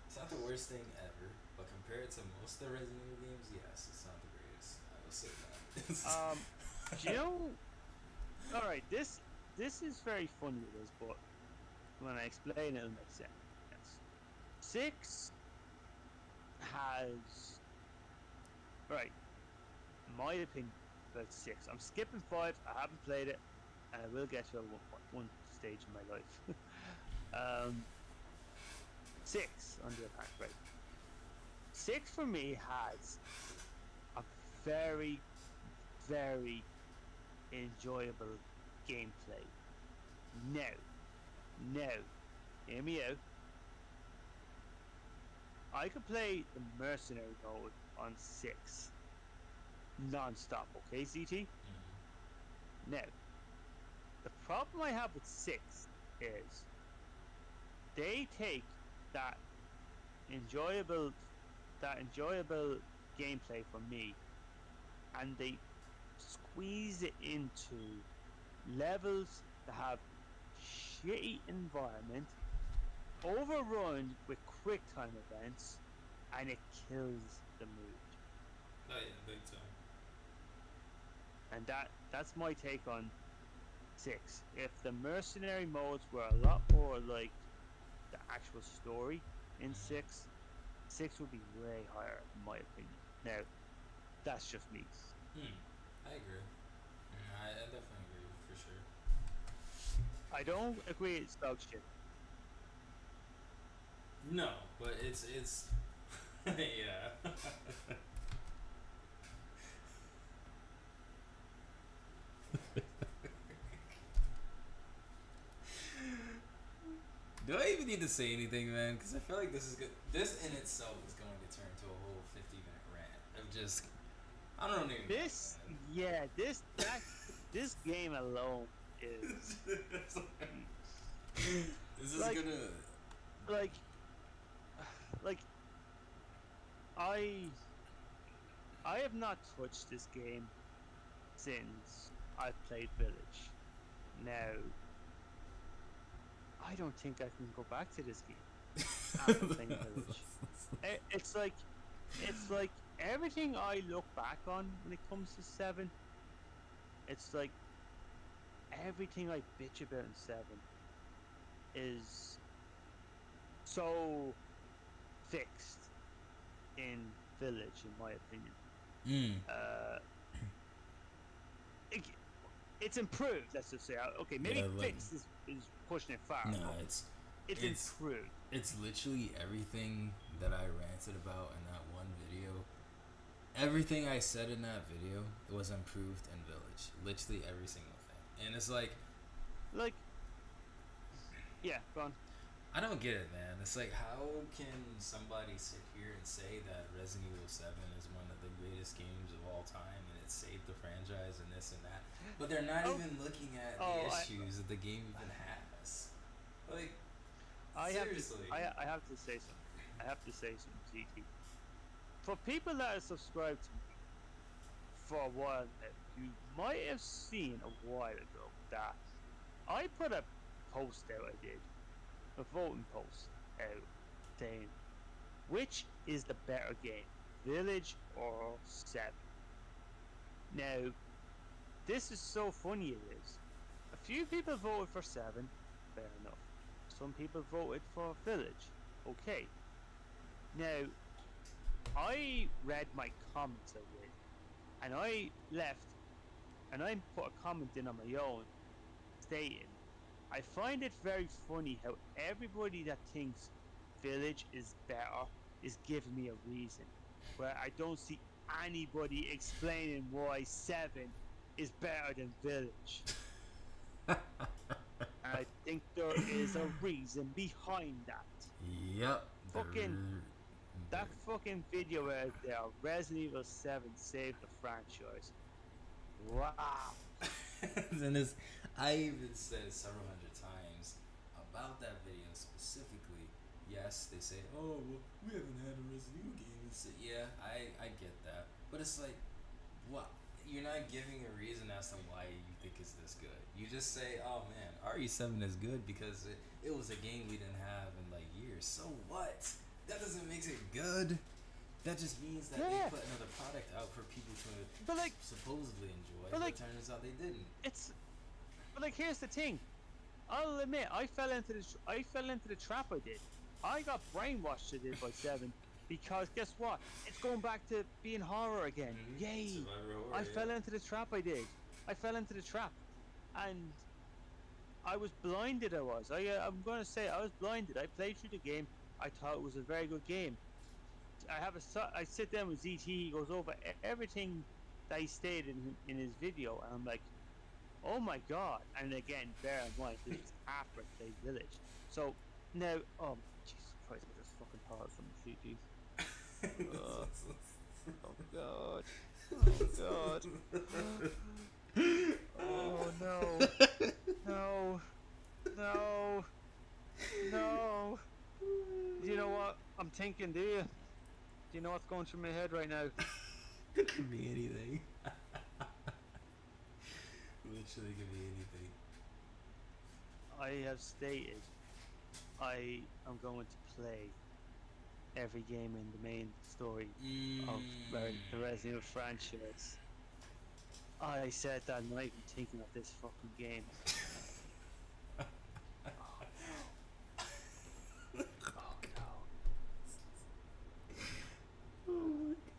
It's not the worst thing ever, but compared to most of the Resident Evil games, yes, it's not the greatest. I will say that. Do you know? All right, this is very funny, it is, but when I explain it, it'll make sense. 6 has right. My opinion about 6. I'm skipping 5. I haven't played it, and I will get to it at one stage in my life. 6 on the other hand, right? 6 for me has a very, very enjoyable gameplay. Now, hear me out. I could play the mercenary mode on 6 non-stop, okay, CT? Now, the problem I have with 6 is they take that enjoyable gameplay from me and they squeeze it into levels that have shitty environment, overrun with quick time events, and it kills the mood. Oh yeah, big time. And that's my take on 6. If the mercenary modes were a lot more like the actual story in 6, 6 would be way higher in my opinion. Now, that's just me. I agree. I definitely agree for sure. I don't agree it's dog shit. No, but it's yeah. Do I even need to say anything, man? Because I feel like this is good. This in itself is going to turn into a whole 50-minute rant of just I don't even This, know, man. yeah, this game alone is This is like, gonna. like, like, I have not touched this game since I've played Village. Now, I don't think I can go back to this game after playing Village. It's like everything I look back on when it comes to 7. It's like everything I bitch about in 7 is so fixed in Village, in my opinion. It's improved. Let's just say, okay, maybe Yeah, like- fixed is pushing it far. No, but it's it's improved. It's literally everything that I ranted about in that one video. Everything I said in that video was improved in Village. Literally every single thing. And it's like, Yeah, go on. I don't get it, man. It's like, how can somebody sit here and say that Resident Evil 7 is one of the greatest games of all time and it saved the franchise and this and that, but they're not even looking at the issues that the game even has. Like, seriously. I have to say something. I have to say something, GT. For people that have subscribed to me for a while now, you might have seen a while ago that I put a post out I did a voting post out saying which is the better game, Village or Seven. Now, this is so funny. It is. A few people voted for Seven, fair enough. Some people voted for Village. Okay. Now, I read my comments I did, and I left, and I put a comment in on my own stating, I find it very funny how everybody that thinks Village is better is giving me a reason, where I don't see anybody explaining why Seven is better than Village. And I think there is a reason behind that. Yep. Fucking that fucking video out there, Resident Evil 7 saved the franchise. Wow. And this, I even said several hundred times about that video specifically. Yes, they say, oh, well, we haven't had a Resident Evil game. Yeah, I get that. But it's like, what? You're not giving a reason as to why you think it's this good. You just say, oh man, RE7 is good because it was a game we didn't have in like years. So what? That doesn't make it good. That just means that they put another product out for people to supposedly enjoy, but it turns out they didn't. But here's the thing. I'll admit, I fell into the trap I did. I got brainwashed to this by Seven because guess what? It's going back to being horror again. Mm-hmm. Yay! Horror, I fell into the trap I did. I fell into the trap, and I was blinded. I'm gonna say I was blinded. I played through the game. I thought it was a very good game. I sit down with ZT. He goes over everything that he stated in his video, and I'm like, oh my god! And again, bear in mind this is after I played Village. So now, oh Jesus Christ! I just fucking paused from the CG. Oh god! Oh god! Oh no! No! No! No! You know what I'm thinking? Do you know what's going through my head right now? It could be anything. Literally could be anything. I have stated I am going to play every game in the main story of the Resident Evil franchise. I said that I'm not even thinking of this fucking game.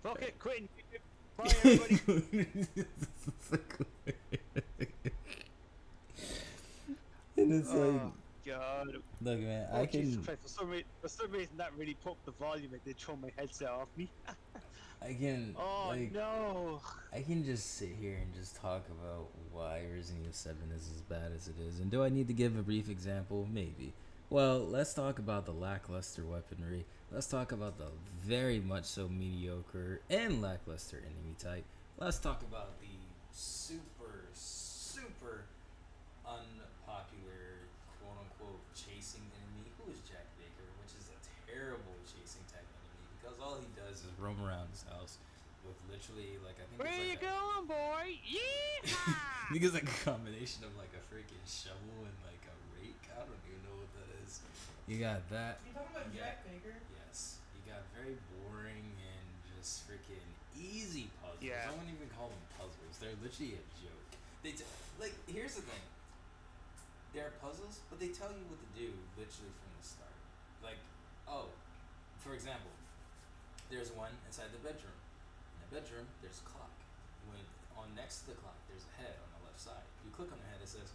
Fuck it, quitting. Bye, everybody. And it's like, God. look, man, Oh, I can. Jesus Christ, for some reason, that really popped the volume. It did throw my headset off me. I can. Oh like, no. I can just sit here and just talk about why Resident Evil 7 is as bad as it is. And do I need to give a brief example? Maybe. Well, let's talk about the lackluster weaponry. Let's talk about the very much so mediocre and lackluster enemy type. Let's talk about the super, super unpopular quote-unquote chasing enemy, who is Jack Baker, which is a terrible chasing type enemy because all he does is roam around his house with literally like I think Where it's you like going, boy? I think it's like a combination of like a freaking shovel and like a rake. I don't even know what that is. You got that. You talking about Jack Baker? Yes. You got very boring and just freaking easy puzzles. Yeah. I wouldn't even call them puzzles. They're literally a joke. Like here's the thing. They're puzzles, but they tell you what to do literally from the start. Like, oh, for example, there's one inside the bedroom. In the bedroom, there's a clock. Next to the clock, there's a head on the left side. You click on the head, it says,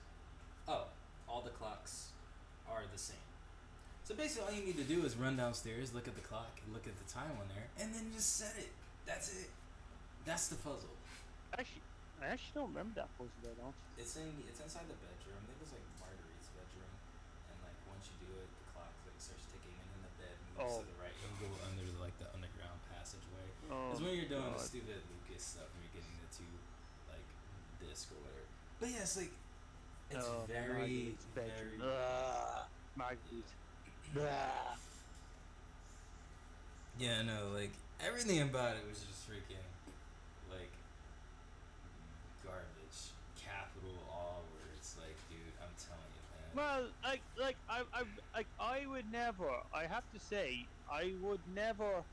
oh, all the clocks are the same. So basically all you need to do is run downstairs, look at the clock, look at the time on there, and then just set it. That's it. That's the puzzle. I actually don't remember that puzzle at all. It's inside the bedroom. I think it's like Marguerite's bedroom. And like once you do it, the clock like starts ticking, and then the bed moves to the right and go under like the underground passageway. It's when you're doing the stupid Lucas stuff and you're getting the two like disc or whatever. But yeah, it's like it's very Marguerite. Yeah, no, like everything about it was just freaking like garbage. Capital all words. Like, dude, I'm telling you, man. Well, I would never. I have to say, I would never.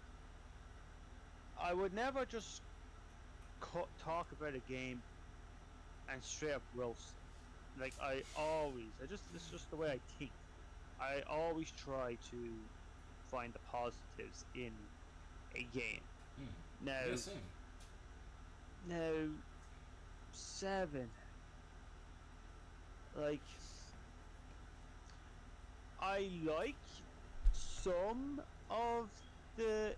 I would never just talk about a game and straight up roast it. Like it's just the way I think. I always try to find the positives in a game. Hmm. Now, Yeah, same. now, seven. Like, I like some of the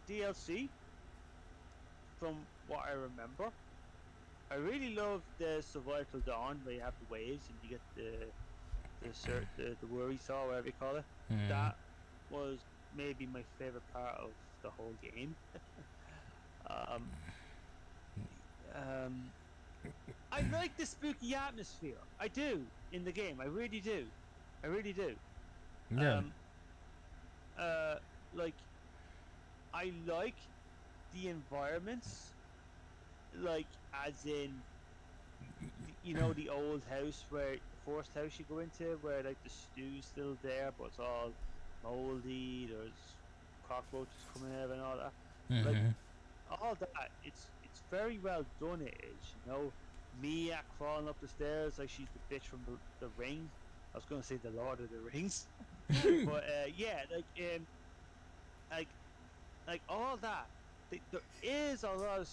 DLC from what I remember. I really love the Survival Dawn where you have the waves and you get the worry saw, whatever you call it. Hmm. That was maybe my favorite part of the whole game. um, um, I like the spooky atmosphere. I do in the game. I really do. I really do. Yeah. Um, uh, like I like the environments, like as in the old house where the first house you go into, where like the stew's still there, but it's all moldy. There's cockroaches coming out and all that. Like Hmm. all that, it's very well done. It is, Mia crawling up the stairs like she's the bitch from the Ring. I was gonna say the Lord of the Rings, but yeah, like like all that. There is a lot of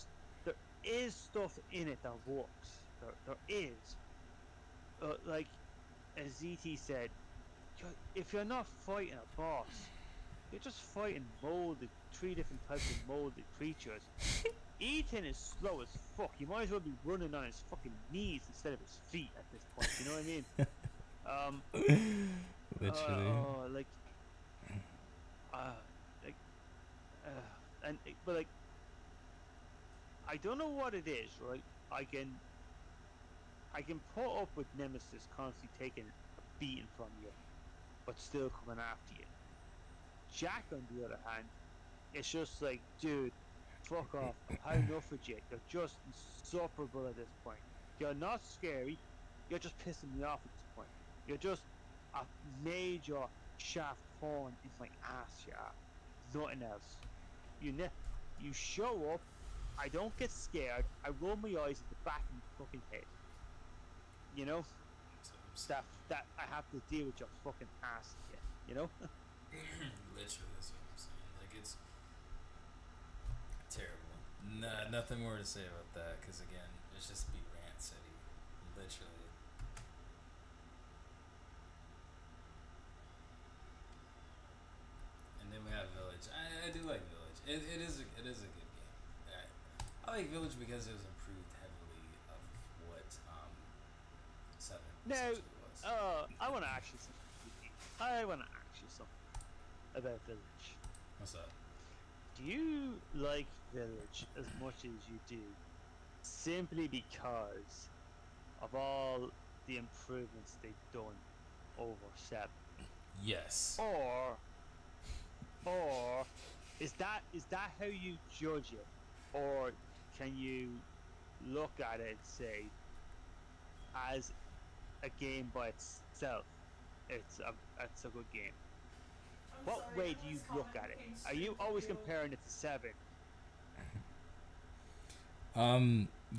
there is stuff in it that works. There is, like as ZT said, if you're not fighting a boss, you're just fighting molded, three different types of molded creatures. Ethan is slow as fuck. He might as well be running on his fucking knees instead of his feet at this point. You know what I mean? Um, Literally. oh, uh, like, but like, I don't know what it is, right? I can, I can put up with Nemesis constantly taking a beating from you, but still coming after you. Jack, on the other hand, it's just like, dude, fuck off. I've had enough of you. You're just insufferable at this point. You're not scary. You're just pissing me off at this point. You're just a major shaft horn in my ass, you are. Nothing else. You show up. I don't get scared. I roll my eyes at the back of my fucking head. You know So I'm that I have to deal with your fucking ass again. You know. Literally, that's what I'm saying. Like, it's terrible. Nah, nothing more to say about that, because again, it's just be rant city. Literally. And then we have Village. I do like Village. It is a good game. I like Village because it was improved heavily of what Seven Now, essentially was. I want to ask you something. I want to ask you something about Village. What's up? Do you like Village as much as you do simply because of all the improvements they've done over 7? Yes. Or or is that how you judge it? Or can you look at it and say, as a game by itself, it's a good game? I'm What sorry, way do you this look comment at it? came Are straight you from always you. comparing it to 7?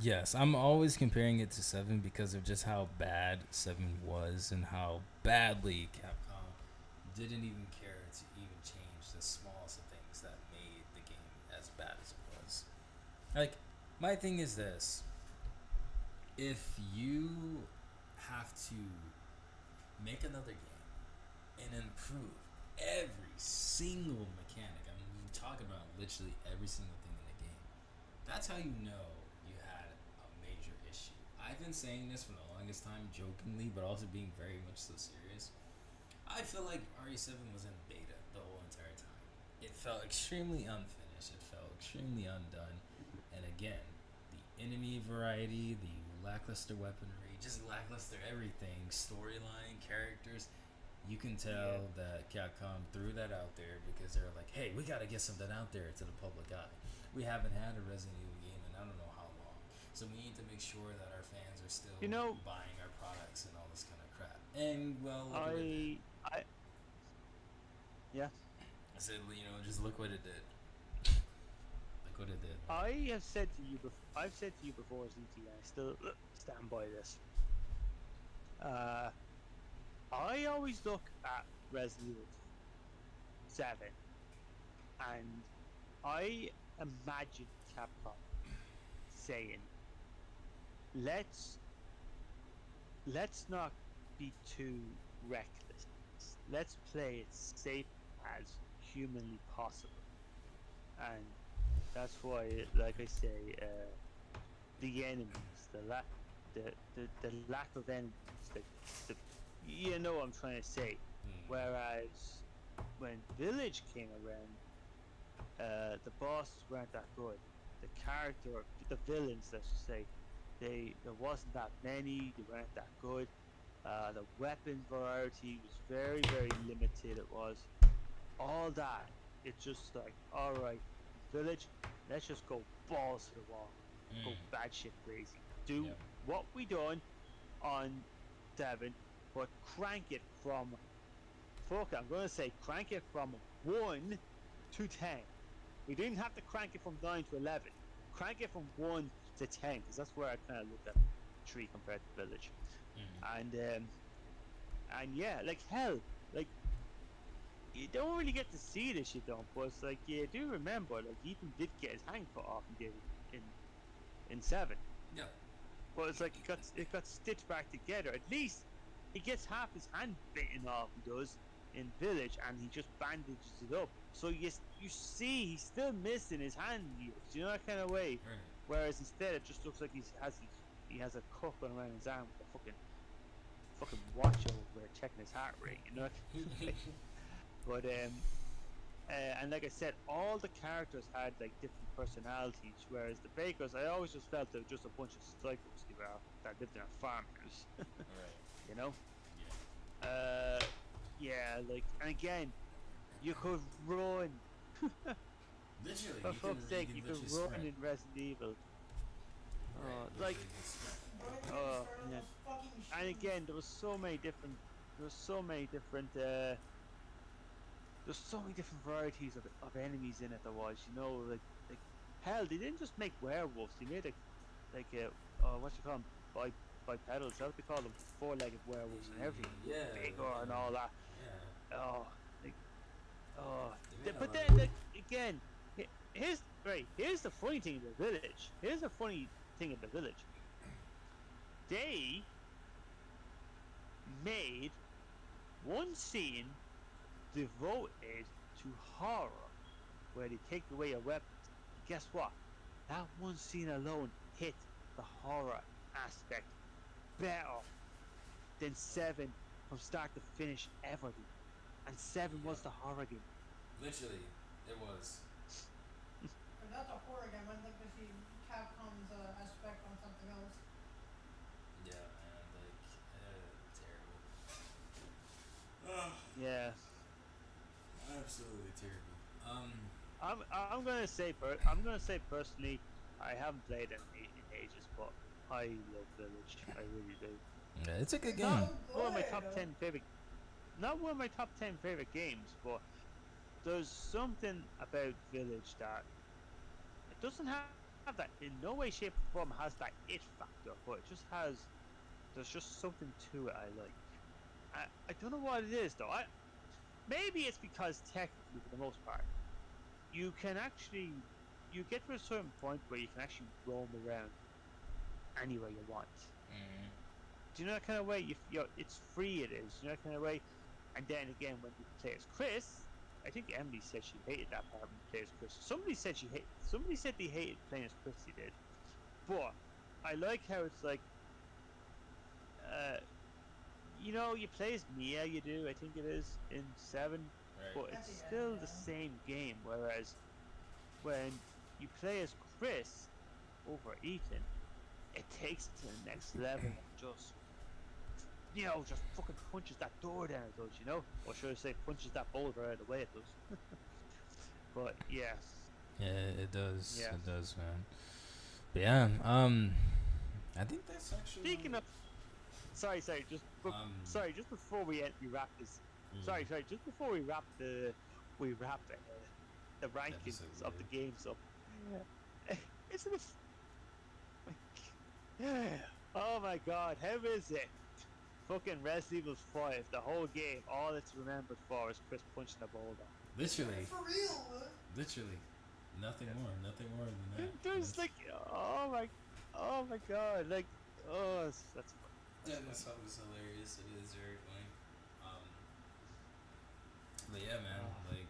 Yes, I'm always comparing it to 7 because of just how bad 7 was and how badly Capcom didn't even care to even change the smallest of things that made the game as bad as it was. Like, my thing is this: if you have to make another game and improve every single mechanic, I mean, you talk about literally every single thing in the game, that's how you know you had a major issue. I've been saying this for the longest time jokingly, but also being very much so serious. I feel like RE7 was in beta the whole entire time. It felt extremely unfinished. It felt extremely undone. And again, the enemy variety, the lackluster weaponry, just lackluster everything, storyline, characters. You can Yeah. tell that Capcom threw that out there because they were like, hey, we gotta get something out there to the public eye. We haven't had a Resident Evil game in I don't know how long. So we need to make sure that our fans are still You know, buying our products and all this kind of crap. And well, look what it did. I, yeah, I said, just look what it did. Look what it did. Man. I have said to you before. I've said to you before, ZT, and I still stand by this. Uh, I always look at Resident Evil 7, and I imagine Capcom saying, "Let's not be too reckless. Let's play it safe as humanly possible." And that's why, like I say, the enemies, the lack of enemies, the you know what I'm trying to say. Whereas when Village came around, the bosses weren't that good. The villains, let's just say, there wasn't that many. They weren't that good. The weapon variety was very very limited. It was all that. It's just like, all right, Village, let's just go balls to the wall, go batshit crazy, do Yep. what we done on 7, but crank it from I'm gonna say crank it from 1 to 10. We didn't have to crank it from 9 to 11. Crank it from 1 to 10, because that's where I kind of look at Tree compared to Village. And yeah, like hell, like you don't really get to see this, you don't, but it's like you do remember, like Ethan did get his hand cut off and did in 7. Yeah. But it's like it got stitched back together. At least he gets half his hand bitten off. He does in Village, and he just bandages it up. So you see he's still missing his hand here. Do you know that kind of way? Right. Whereas instead it just looks like he has a cuff going around his arm with a fucking watch over checking his heart rate. You know. But and like I said, all the characters had like different personalities, whereas the Bakers, I always just felt they were just a bunch of psychos that lived in a farmhouse. Right. You know? Yeah. Yeah, like, and again, you could run. Literally. For fuck's sake, you could literally run sprint. in Resident Evil. Like, Literally just sprint. yeah. And again, there was so many different there's so many different varieties of enemies in it. There was, like hell, they didn't just make werewolves. They made what you call them, bipedals. How do they call them? 4-legged werewolves and everything. Yeah. Bigger and all that. Yeah. Oh, like, oh. They made a But lot then, of- like, again, here's the funny thing of the Village. Here's the funny thing of the Village. They made one scene devoted to horror, where they take away your weapons. Guess what? That one scene alone hit the horror aspect better than 7 from start to finish ever did. And 7 was the horror game. Literally, it was. But that's a horror game. I'd like to see Capcom's aspect on something else. Yeah, man. Like, terrible. Ugh. Yeah. Absolutely terrible. I'm gonna say personally, I haven't played it in ages, but I love Village. I really do. Yeah, it's a good game. Not one of my top 10 favorite. Not one of my top 10 favorite games, but there's something about Village that it doesn't have that in no way, shape, or form has that it factor, but it just has. There's just something to it I like. I don't know what it is though. Maybe it's because technically, for the most part, you get to a certain point where you can actually roam around anywhere you want. Do you know that kind of way? It's free. It is. You know that kind of way. And then again, when you play as Chris, I think Emily said she hated that part when you play as Chris. Somebody said they hated playing as Chris. They did. But I like how it's like, you play as Mia. You do. I think it is in 7. Right. But it's still the same game. Whereas when you play as Chris over Ethan, it takes it to the next level and just fucking punches that door down. It does, or should I say, punches that boulder out of the way. It does. But yeah. Yeah, it does. Yeah. It does, man. But yeah, I think that's actually Speaking of, sorry, um, just before we wrap this, mm, just before we wrap the the episode, rankings of the yeah. games up. Isn't it? Oh my God, how is it? Fucking Resident Evil 5, the whole game, all it's remembered for is Chris punching a boulder. Literally, For real, man. literally, nothing more than that. There's like, oh my God, like, oh, that's funny. That's That funny. was hilarious. It is very funny. Um, but yeah, man, Oh, like,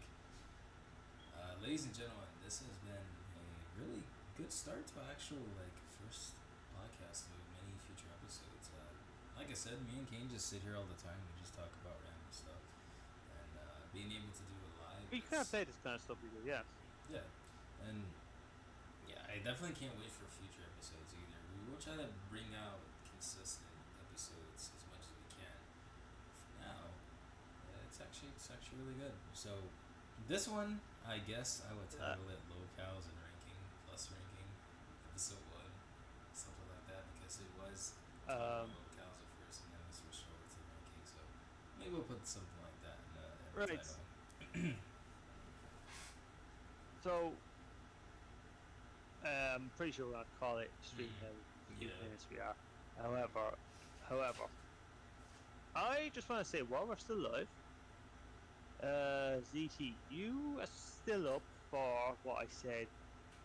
ladies and gentlemen, this has been a really good start to actual like first podcast of many future episodes. Like I said, me and Kane just sit here all the time. We just talk about random stuff, and being able to do it live, we can't it's play this kind of stuff either, yeah. yeah, and yeah, I definitely can't wait for future episodes either. We will try to bring out consistent episodes as much as we can. For now, it's actually really good. So this one, I guess I would title it Lolcows and Ranking Plus Ranking Episode 1, something like that, because it was talking Um, about locales at first and then we switched over to ranking. So maybe we'll put something like that in the right. title. So, I'm pretty sure we're gonna call it stream Mm. now. A few Yeah. minutes we are. However, I just want to say while we're still live, ZT, you are still up for what I said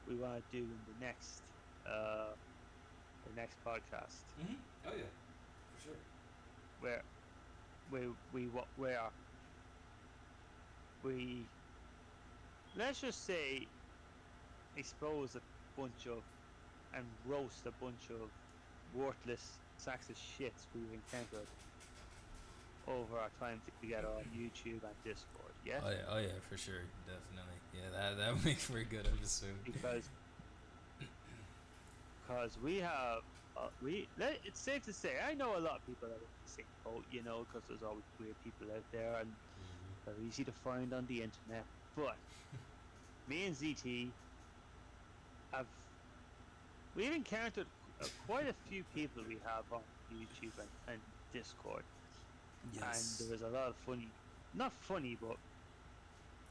we want to do in the next podcast, Mm-hmm. Oh yeah, for sure. where where we let's just say expose a bunch of and roast a bunch of worthless sacks of shits we've encountered over our time together on YouTube and Discord. Yeah, Oh yeah, for sure, definitely. Yeah, that makes for a good episode. because we have it's safe to say I know a lot of people are in the same boat, you know, because there's always weird people out there and they're easy to find on the internet. But me and ZT have we've encountered quite a few people we have on YouTube and Discord, and there was a lot of funny, not funny, but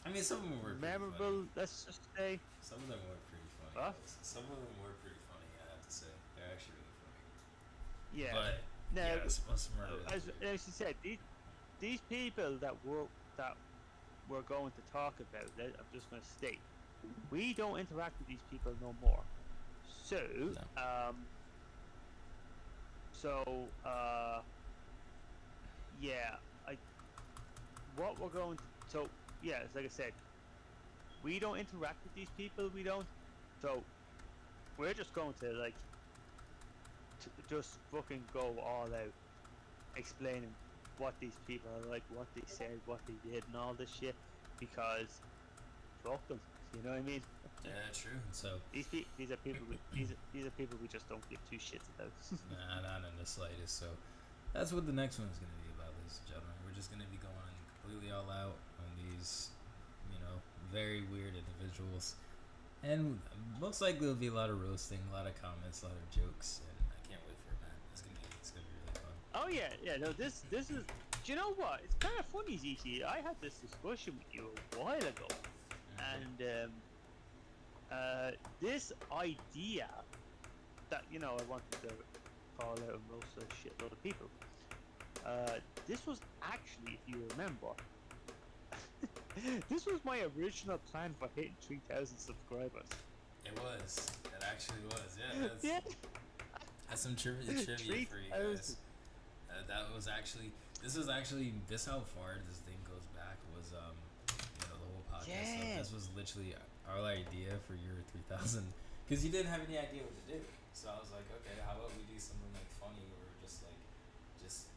I mean, some of them were pretty memorable. funny. Let's just say, Some of them were pretty funny. Huh? Some of them were pretty funny. I have to say, they're actually really funny. yeah. But Now, yeah, some of them are really weird. as you said, these people that we're going to talk about, I'm just going to state, we don't interact with these people no more. So, No. Yeah, what we're going to, so yeah, it's like I said, we don't interact with these people. We don't, so we're just going to like just fucking go all out, explaining what these people are like, what they said, what they did, and all this shit, because fuck them. You know what I mean? Yeah, true. So These are people these are people we just don't give two shits about. nah, not in the slightest. So that's what the next one's gonna be about, ladies and gentlemen. We're just gonna be going completely all out on these, very weird individuals, and most likely there'll be a lot of roasting, a lot of comments, a lot of jokes, and I can't wait for it, man. It's gonna be really fun. Oh yeah. No, this is. Do you know what? It's kind of funny, ZT. I had this discussion with you a while ago, and this idea that I wanted to call out and roast a shitload of people. This was actually, if you remember, this was my original plan for hitting 3,000 subscribers. It was. It actually was. Yeah. Yeah. That's some trivia for you guys. That was actually. This how far this thing goes back was the whole podcast stuff. Yeah. This was literally our idea for year 3000 because you didn't have any idea what to do. So I was like, okay, how about we do something like funny or just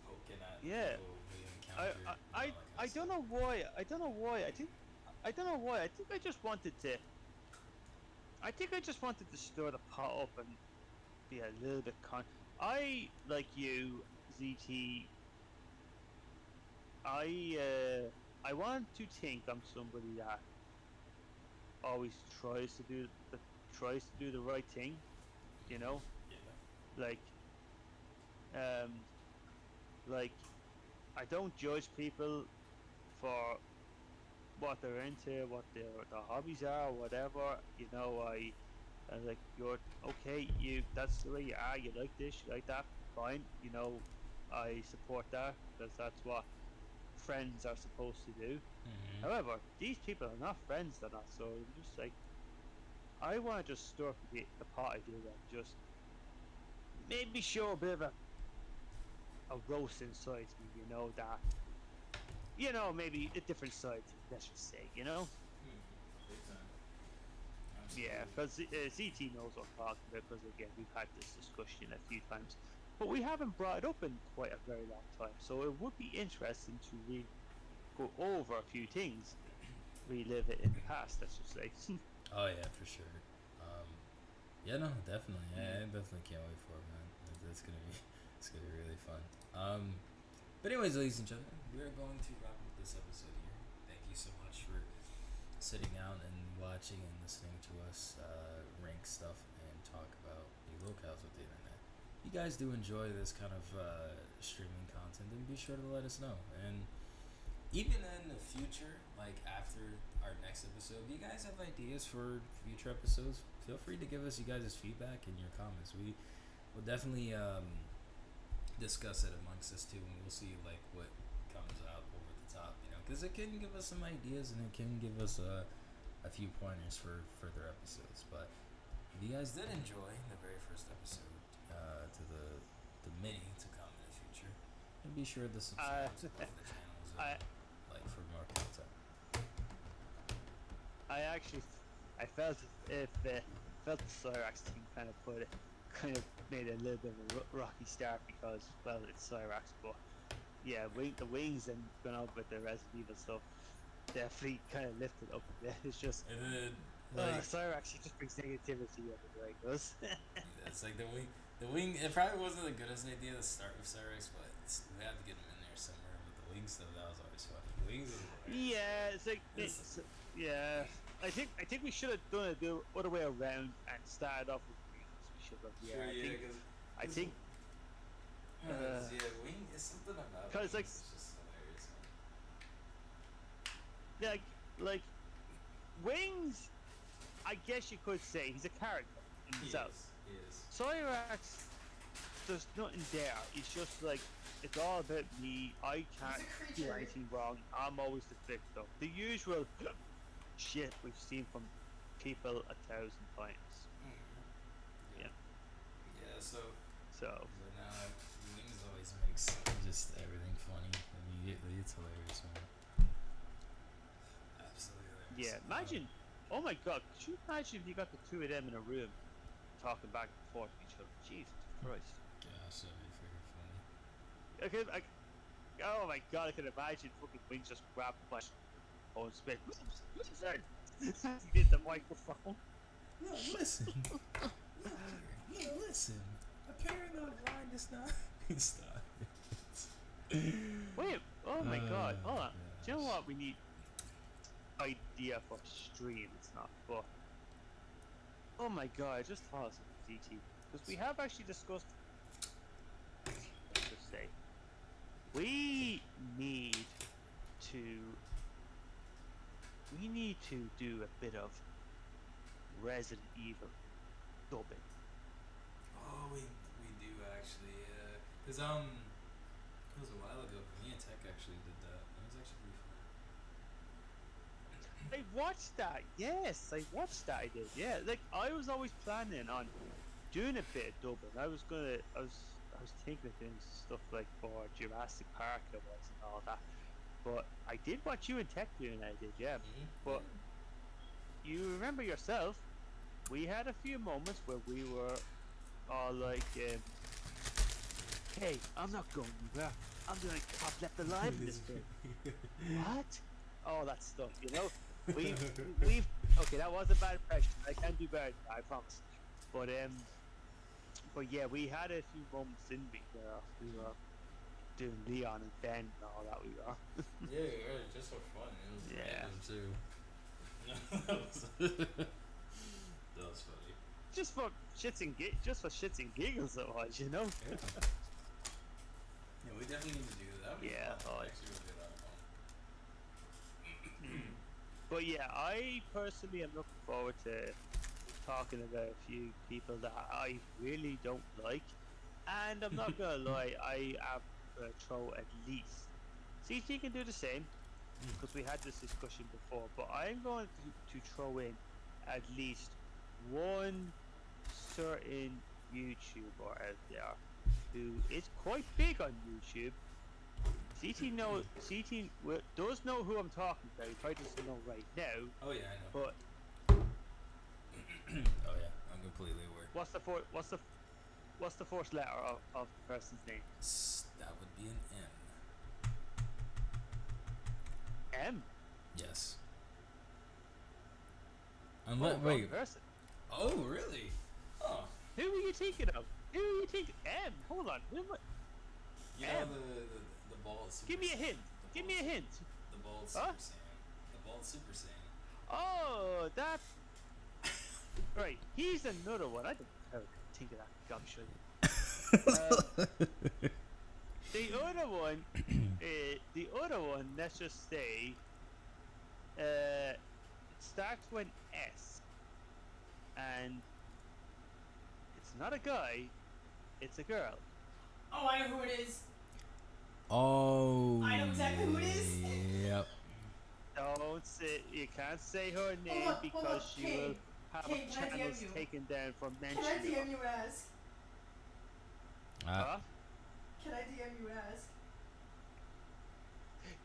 poking at Yeah. people we encountered. I don't know why. I don't know why. I think I just wanted to. I think I just wanted to stir the pot up and be a little bit I, like you, ZT. I want to think I'm somebody that always tries to do the right thing, You know, Yeah. like um, like I don't judge people for what they're into, what their hobbies are, whatever. You know, I like you're okay. You that's the way you are. You like this, you like that. Fine. You know, I support that because that's what friends are supposed to do. Mm-hmm. However, these people are not friends. They're not. So I'm just like I want to just stir up the pot I do and just maybe show a bit of a roast inside me. You know that. You know, maybe a different side to me. Let's just say. You know. Big time. Yeah, Absolutely. because CT knows what I'm talking about. Because again, we've had this discussion a few times, but we haven't brought it up in quite a very long time. So it would be interesting to go over a few things, relive it in the past. Let's just say. Oh yeah, for sure. Um, yeah, no, definitely. Mm. I definitely can't wait for it, man. It's gonna be, it's gonna be really fun. But anyways, ladies and gentlemen, we are going to wrap up this episode here. Thank you so much for sitting down and watching and listening to us rank stuff and talk about the locales with the internet. If you guys do enjoy this kind of streaming content, then be sure to let us know. And even in the future, like after our next episode, if you guys have ideas for future episodes, feel free to give us you guys' feedback in your comments. We will definitely discuss it amongst us too, and we'll see like what comes out over the top, because it can give us some ideas and it can give us a few pointers for further episodes. But if you guys did enjoy the very first episode to the mini to come in the future, and be sure to uh, subscribe to both the channels I and like for more content. I actually I felt if felt the Cyrax team kind of made it a little bit of a rocky start because well it's Cyrax, but yeah, the wings and going up with the Resident Evil stuff definitely kind of lifted up a bit. It's just And then like Cyrax, he just brings negativity everywhere he goes. it's like the wing. It probably wasn't the goodest idea to start with Cyrex, but we had to get him in there somewhere. But the wing stuff that was always funny. The wings was hilarious. Yeah, it's like It's, yeah. I think we should have done it the other way around and started off with wings. We should have. sure, yeah, I think yeah, wing is something about because wings. It's just hilarious, man. like like wings. I guess you could say he's a character in himself. He is. Cyrax, there's nothing there. It's just like it's all about me. I can't He's a do creature. anything wrong. I'm always the victim. The usual shit we've seen from people 1,000 times. Mm-hmm. Yeah. Yeah. So So now wings always makes just everything funny immediately. It's hilarious, man. Absolutely hilarious. yeah, imagine. Oh my god, could you imagine if you got the two of them in a room talking back and forth to each other? Jesus Christ. Gosh, that'd be freaking funny. Oh my god, I can imagine fucking Wings just grab my phone spit. He did the microphone. No, listen. No, listen. Apparently the line is not. Stop. Wait, oh my god, hold on. Do you know gosh. what we need? Idea for stream, it's not, but oh my god, I just thought of something, DT. Because we have actually discussed, let's just say, we need to do a bit of Resident Evil dubbing. Oh, we do actually, cause it was a while ago. But me and Tech actually did that. It was actually pretty fun. I watched that. Yes, I watched that. I did. Yeah, like I was always planning on doing a bit of dubbing. I was thinking of doing stuff like for Jurassic Park and all that. But I did watch you and Tech doing that. I did, yeah. But you remember yourself? We had a few moments where we were all like, "Hey, I'm not going anywhere. I'm doing cop left alive in this film." What? All that stuff, you know. We've okay. That was a bad impression. I can do better. I promise. But yeah, we had a few moments in we where we were doing Leon and Ben and all that. We were. Yeah, just for fun. It was Yeah. random too. that was funny. just for shits and giggles, it was, you know. Yeah. Yeah, we definitely need to do that. That would be Yeah, fun. oh, Actually, would be a lot of fun. But yeah, I personally am looking forward to talking about a few people that I really don't like, and I'm not gonna lie, I am gonna throw at least. CT can do the same because we had this discussion before, but I'm going to throw in at least one certain YouTuber out there who is quite big on YouTube. Does know who I'm talking about. He probably doesn't know right now, Oh yeah, I know. but Oh yeah, I'm completely aware. what's the first letter of the person's name? That would be an M. M. Yes. Wrong Wait. person. Oh really? Oh. Who are you thinking of? Who are you thinking? M. Hold on. Who am I? You M. know the bald Super Give me a Saiyan- hint. the Give bald me a Super- hint. The bald Huh? Super Saiyan. The bald Super Saiyan. Oh, that. Right. He's another one. I don't think of that gumshoe. The other one, let's just say, it starts with S, and it's not a guy, it's a girl. Oh, I know who it is. Oh. I know exactly who it is. Yep. Don't say, you can't say her name Hold on, because she will King. have King, her can I DM channels you? taken down for Can I mentioning her. DM you and ask? Huh? Can I DM you and ask?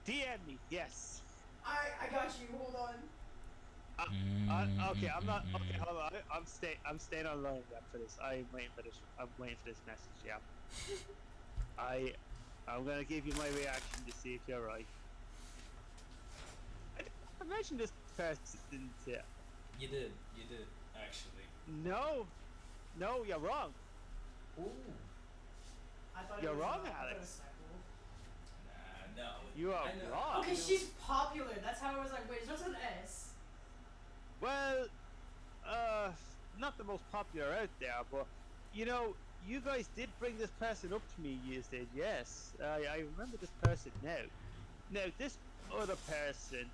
DM me, yes. I got you. Hold on. Okay, I'm not. Okay, hold on. I'm staying online for this. I'm waiting for this. I'm waiting for this message. Yeah. I'm gonna give you my reaction to see if you're right. I mentioned this person. You did actually. No, you're wrong. Ooh. I thought You're it was, wrong, I thought it Alex. was Snapple. No. You are I know. wrong. Okay, she's popular. That's how I was like, wait, it's just an S. Well, not the most popular out there, but you know, you guys did bring this person up to me. You said yes. I remember this person now. Now this other person,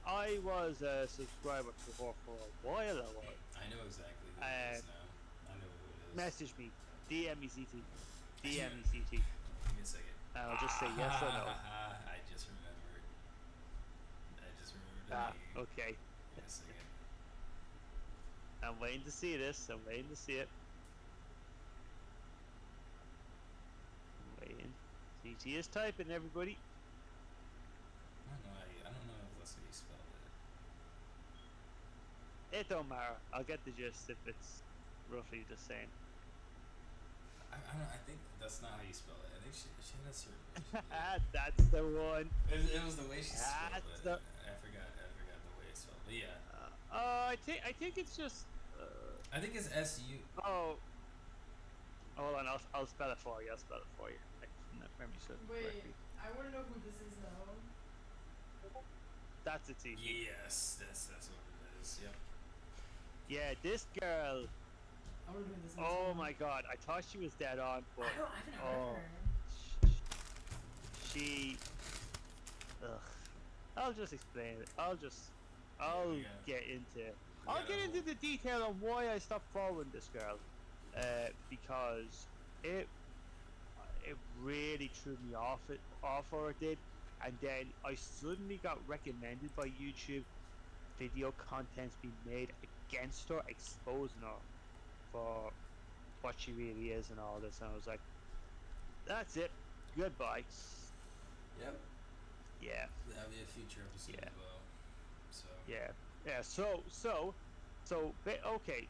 I was a subscriber to her for a while. I was. I know exactly who it is now. I know who it is. Message me, DM me CT, DM me CT. Give me a second. And I'll just say yes or no. I just remembered. The name. Okay. Give me a second. I'm waiting to see this. I'm waiting to see it. I'm waiting. CT is typing, everybody. I don't know if that's how you spelled it. It don't matter. I'll get the gist if it's roughly the same. I think that's not how you spell it. I think she had a certain way. That's the one. It was the way she spelled That's it. the- I forgot the way it's spelled. But yeah. I think it's just. I think it's S-U. Oh. Hold on. I'll spell it for you. Let me spell it Wait, correctly. I want to know who this is now. That's it, CT. Yes, that's what it is. Yep. Yeah, this girl. I want to know who this is. Oh my God! I thought she was dead on, but I haven't heard oh. her. She. Ugh. I'll just explain it. I'll Yeah. get into. We I'll gotta get into hold- the detail on why I stopped following this girl, because it really threw me off her it did, and then I suddenly got recommended by YouTube video contents being made against her, exposing her for what she really is and all this, and I was like, that's it, goodbye. Yep. Yeah. That'll be a future episode Yeah. as well. So. Yeah. Okay.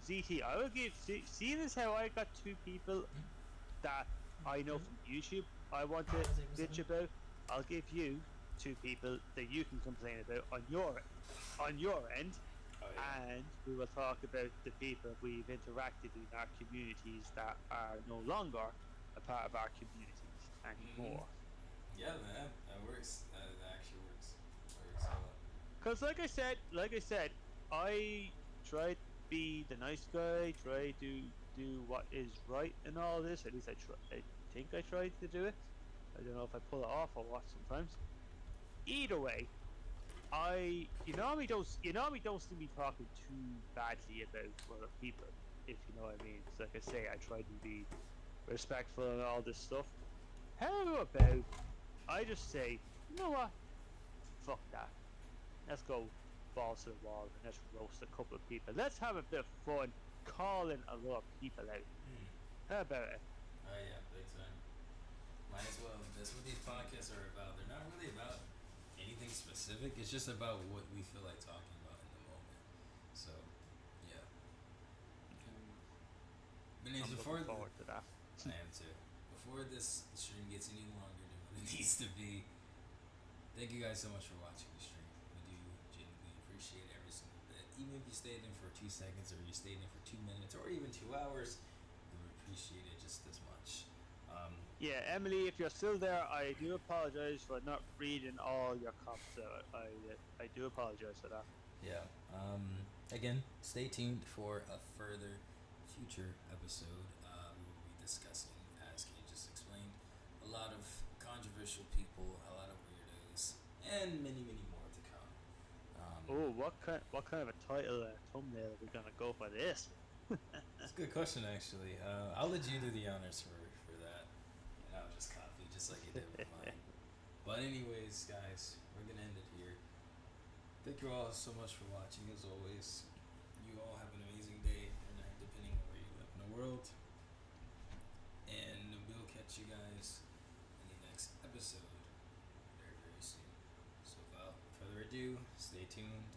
ZT, I will give. See this how I got two people that I know from YouTube I want to bitch about. I'll give you two people that you can complain about on your end, Oh yeah. and we will talk about the people we've interacted in our communities that are no longer a part of our communities anymore. Yeah, man, that works. That actually works. Works a lot. Because like I said, I tried be the nice guy, try to do what is right in all this. At least I think I tried to do it. I don't know if I pull it off or what sometimes. Either way, you don't see me talking too badly about other people, if you know what I mean. So like I say, I try to be respectful and all this stuff. How about I just say, you know what? Fuck that. Let's go balls to the wall and let's roast a couple of people. Let's have a bit of fun calling a lot of people out. Hmm. How about it? Oh yeah, big time. Might as well. That's what these podcasts are about. They're not really about anything specific. It's just about what we feel like talking about in the moment. So, yeah. Okay. But anyways, I'm before looking forward to that. I am too. Before this stream gets any longer than what it needs to be, thank you guys so much for watching the stream. We do genuinely appreciate every single bit. Even if you stayed in for 2 seconds or you stayed in for 2 minutes or even 2 hours, we would appreciate it just as much. Yeah, Emily, if you're still there, I do apologize for not reading all your comments. I do apologize for that. Yeah. Again, stay tuned for a further future episode. We will be discussing, as Kate just explained, a lot of controversial people, a lot of weirdos, and many, many more to come. Oh, what kind of a title thumbnail are we gonna go for this? It's a good question, actually. I'll let you do the honors for that, and I'll just copy, just like you did with mine. But anyways, guys, we're gonna end it here. Thank you all so much for watching. As always, you all have an amazing day or night, depending on where you live in the world. And we'll catch you guys in the next episode very, very soon. So without further ado, stay tuned